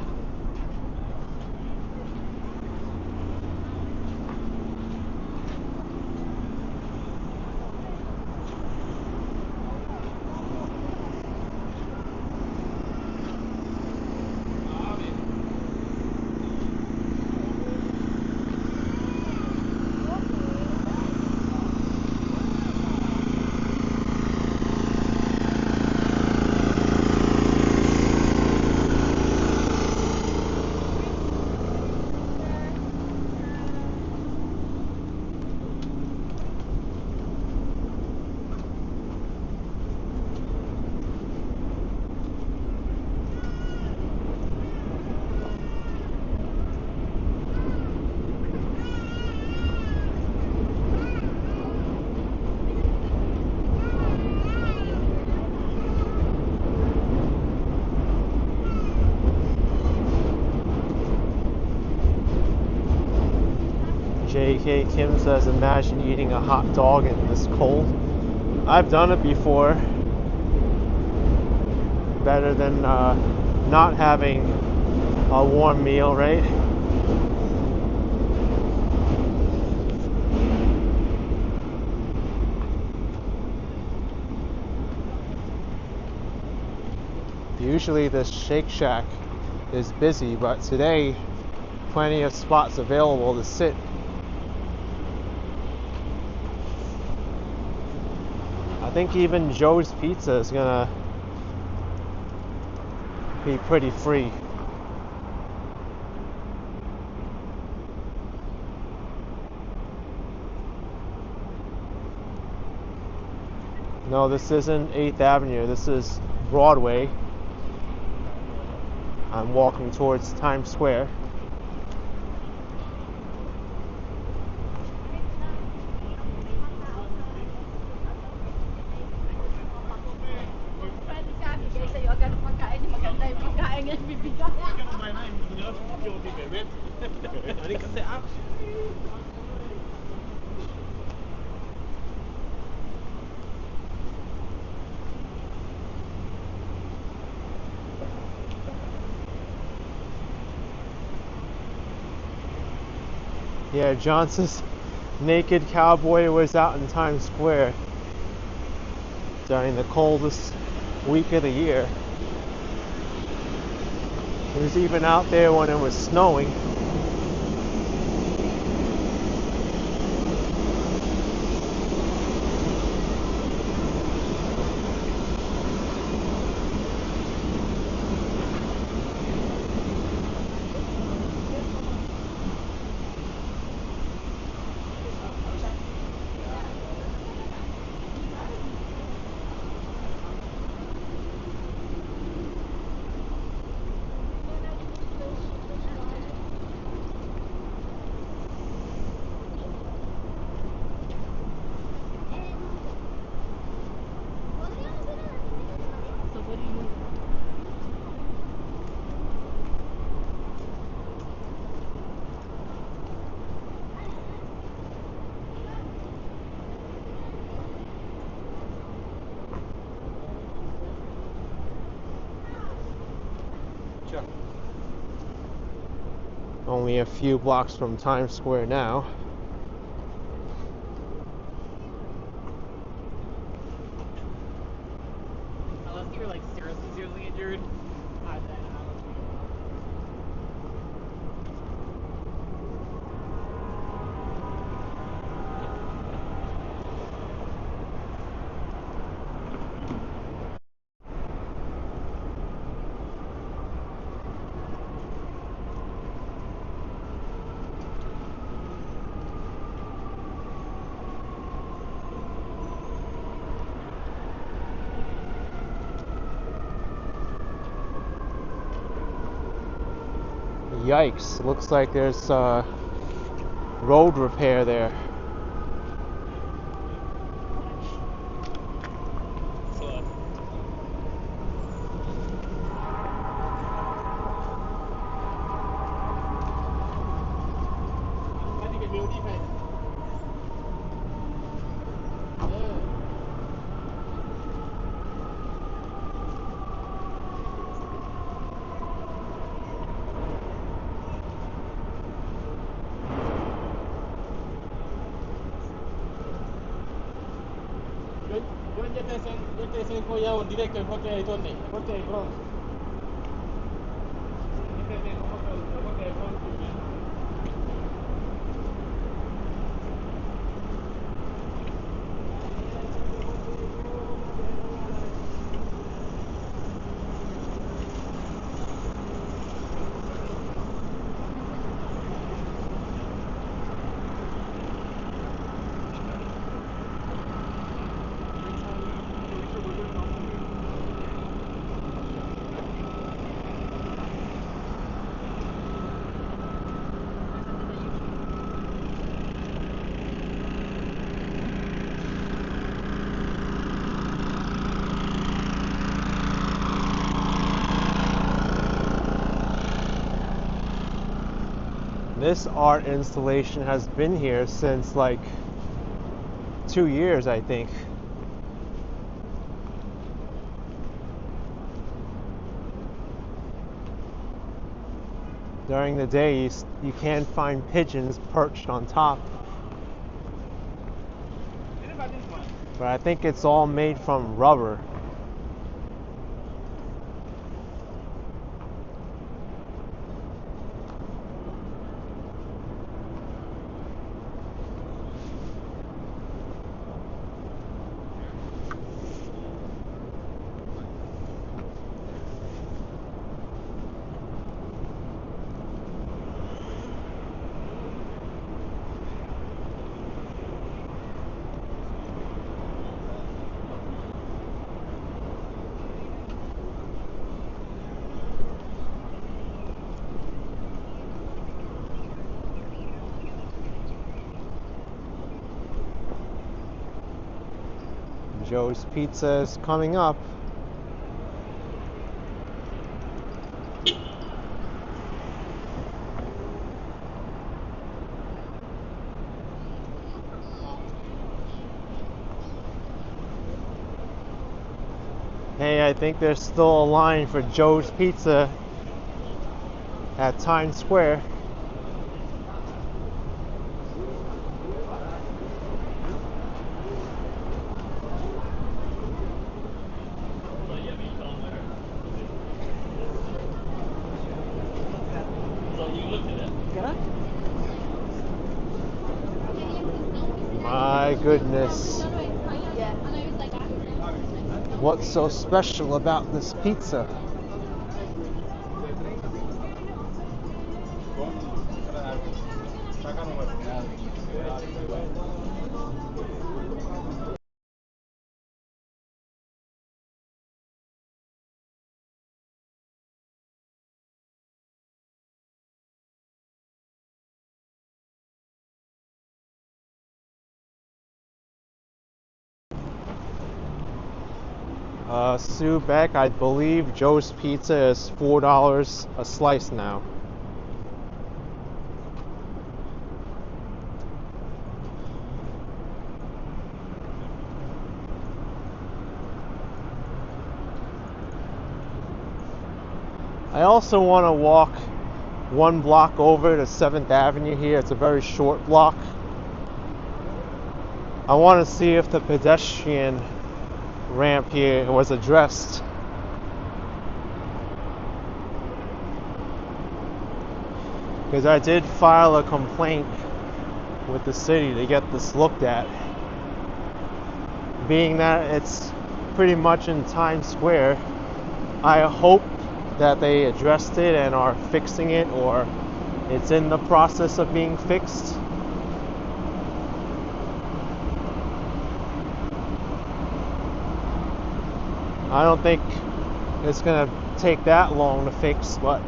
J.K. Kim says, imagine eating a hot dog in this cold. I've done it before. Better than not having a warm meal, right? Usually this Shake Shack is busy, but today plenty of spots available to sit. I think even Joe's Pizza is gonna be pretty free. No, this isn't 8th Avenue, this is Broadway. I'm walking towards Times Square. Yeah, Johnson's naked cowboy was out in Times Square during the coldest week of the year. He was even out there when it was snowing. Only a few blocks from Times Square now. Unless you're like seriously injured, then I don't think. Yikes, looks like there's road repair there. Yo te encollado directo en porque hay donde, porque hay bronce. This art installation has been here since like 2 years, I think. During the day, you can't find pigeons perched on top. But I think it's all made from rubber. Joe's Pizza is coming up. Hey, I think there's still a line for Joe's Pizza at Times Square. My goodness. What's so special about this pizza? Sue Beck, I believe Joe's Pizza is $4 a slice now. I also want to walk one block over to 7th Avenue here. It's a very short block. I want to see if the pedestrian ramp here was addressed. Because I did file a complaint with the city to get this looked at. Being that it's pretty much in Times Square, I hope that they addressed it and are fixing it, or it's in the process of being fixed. I don't think it's gonna take that long to fix, but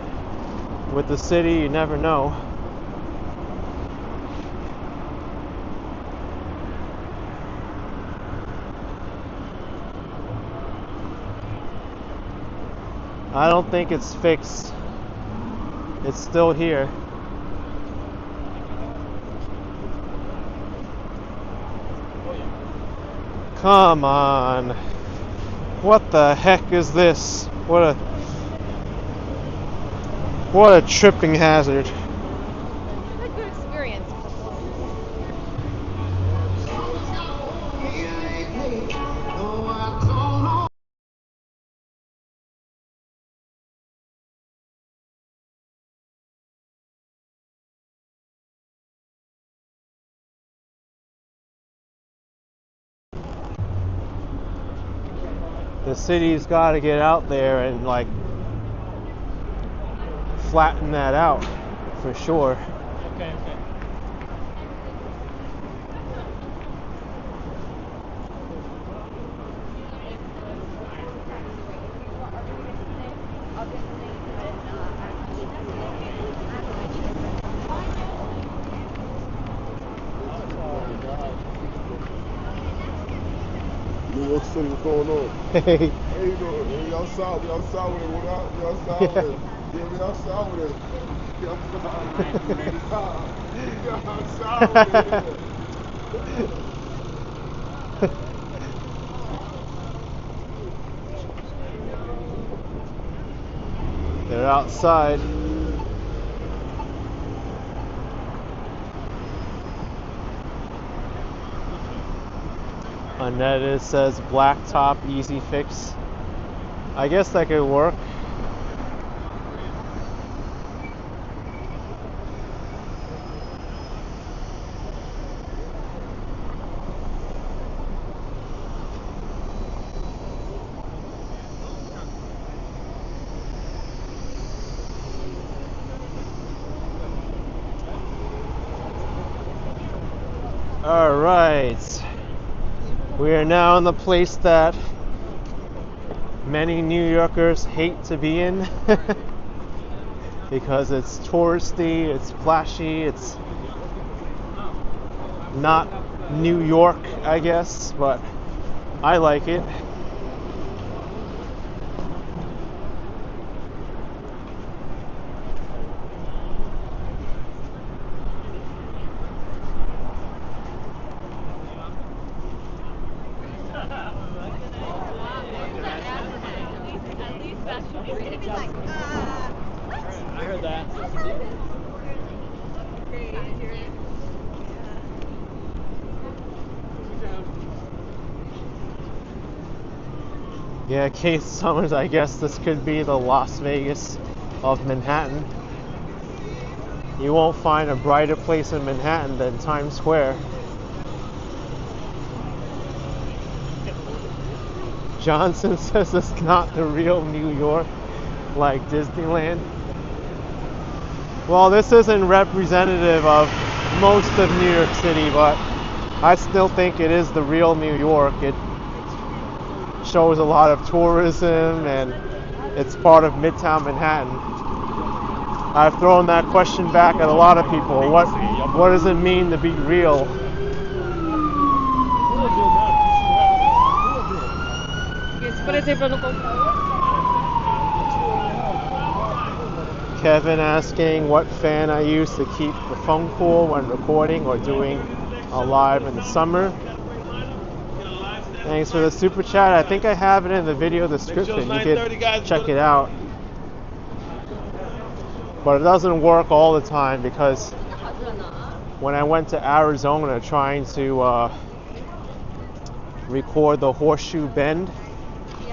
with the city, you never know. I don't think it's fixed. It's still here. Come on. What the heck is this? What a tripping hazard. Had a good experience. The city's got to get out there and like flatten that out for sure. Okay. New York City, what's going on? Hey, Hey, you doing? Hey, y'all saw with it. What up? Y'all saw with it. Yeah, y'all saw with it. Y'all saw with it. they're outside. On that it says blacktop easy fix. I guess that could work. All right. We are now in the place that many New Yorkers hate to be in because it's touristy, it's flashy, it's not New York, I guess, but I like it. I heard that. Yeah, Keith Summers, I guess this could be the Las Vegas of Manhattan. You won't find a brighter place in Manhattan than Times Square. Johnson says it's not the real New York, like Disneyland. Well, this isn't representative of most of New York City, but I still think it is the real New York. It shows a lot of tourism and it's part of Midtown Manhattan. I've thrown that question back at a lot of people. What does it mean to be real? Kevin asking what fan I use to keep the phone cool when recording or doing a live in the summer. Thanks for the super chat. I think I have it in the video description. You can check it out. But it doesn't work all the time because when I went to Arizona trying to record the Horseshoe Bend,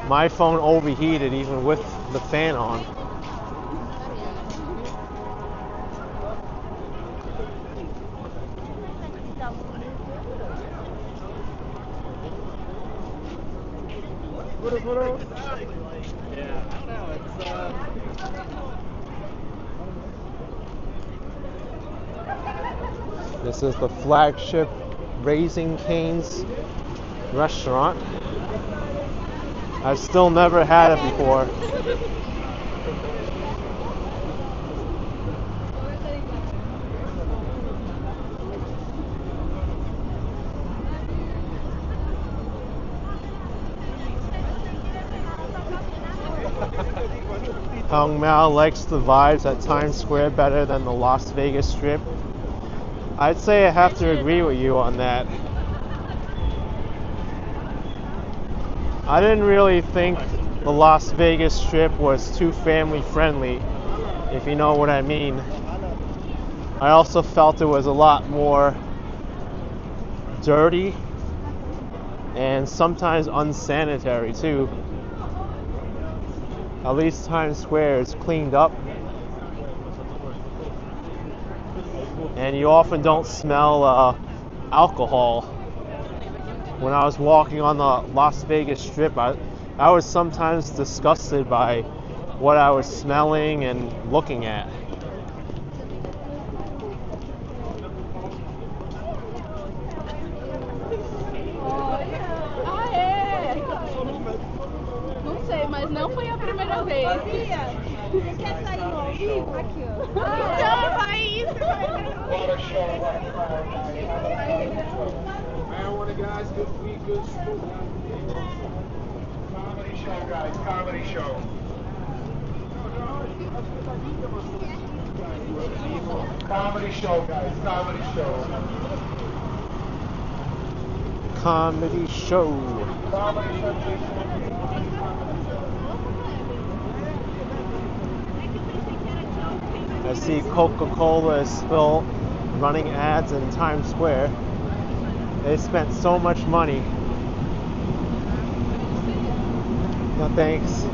my phone overheated even with the fan on. Yeah, I don't know. It's This is the flagship Raising Cane's restaurant. I've still never had it before. Hung Mao likes the vibes at Times Square better than the Las Vegas Strip. I'd say I have to agree with you on that. I didn't really think the Las Vegas Strip was too family friendly, if you know what I mean. I also felt it was a lot more dirty and sometimes unsanitary too. At least Times Square is cleaned up, and you often don't smell alcohol. When I was walking on the Las Vegas Strip, I was sometimes disgusted by what I was smelling and looking at. Não sei, mas não foi a primeira vez. Você quer sair no ao vivo? Aqui, ó. Não, vai isso. Marijuana guys, good weed, good school. Comedy show, guys, comedy show. Comedy show, guys, comedy show. Comedy show. Comedy show. I see Coca-Cola is still running ads in Times Square. They spent so much money. No thanks.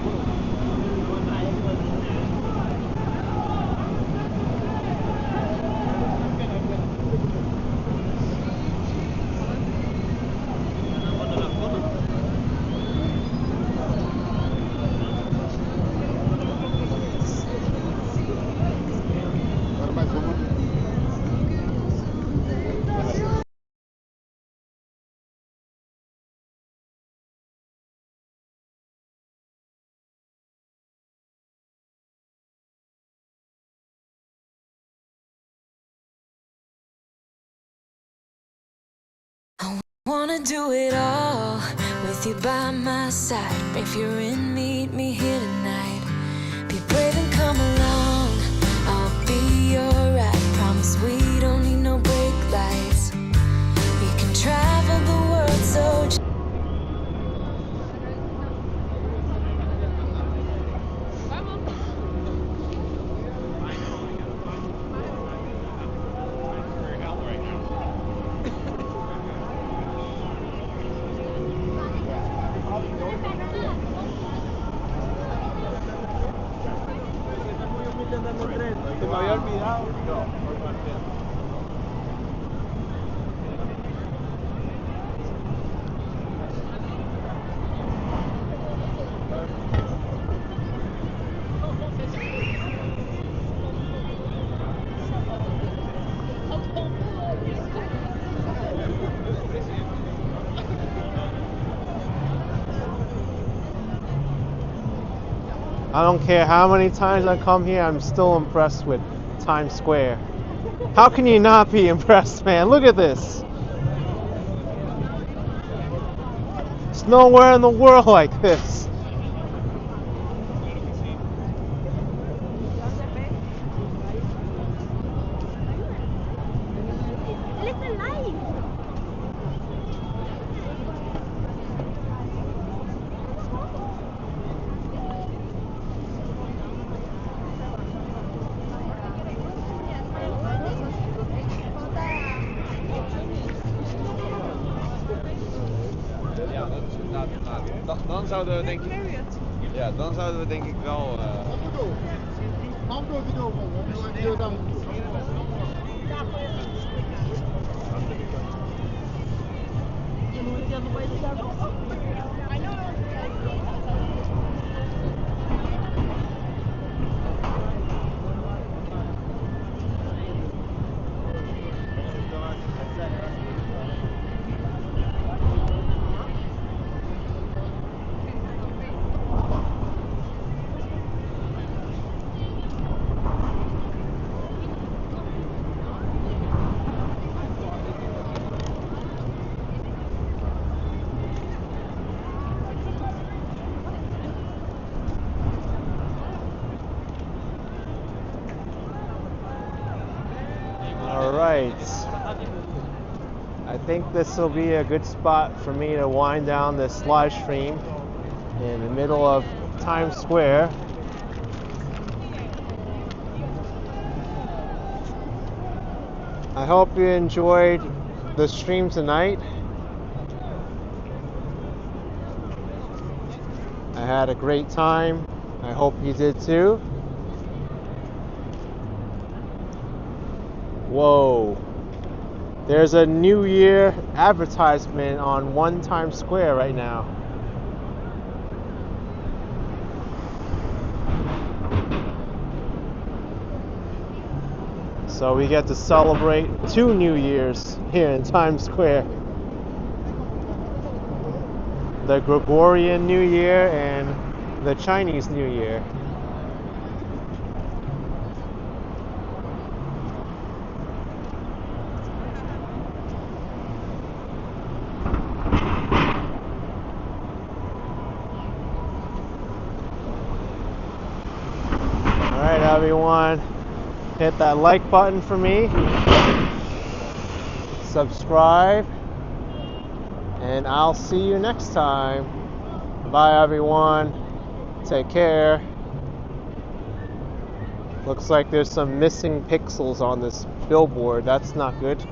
Wanna do it all with you by my side. If you're in, meet me here tonight. Be brave and come along, I'll be your ride. Promise we don't need no brake lights. We can travel the world so Se me había olvidado. I don't care how many times I come here, I'm still impressed with Times Square. How can you not be impressed, man? Look at this. There's nowhere in the world like this. zou er denk ik... Ja, dan zouden we denk ik wel... I think this will be a good spot for me to wind down this live stream in the middle of Times Square. I hope you enjoyed the stream tonight. I had a great time. I hope you did too. Whoa. There's a New Year advertisement on One Times Square right now. So we get to celebrate 2 New Years here in Times Square. The Gregorian New Year and the Chinese New Year. Alright everyone, hit that like button for me, subscribe, and I'll see you next time. Bye everyone, take care. Looks like there's some missing pixels on this billboard, that's not good.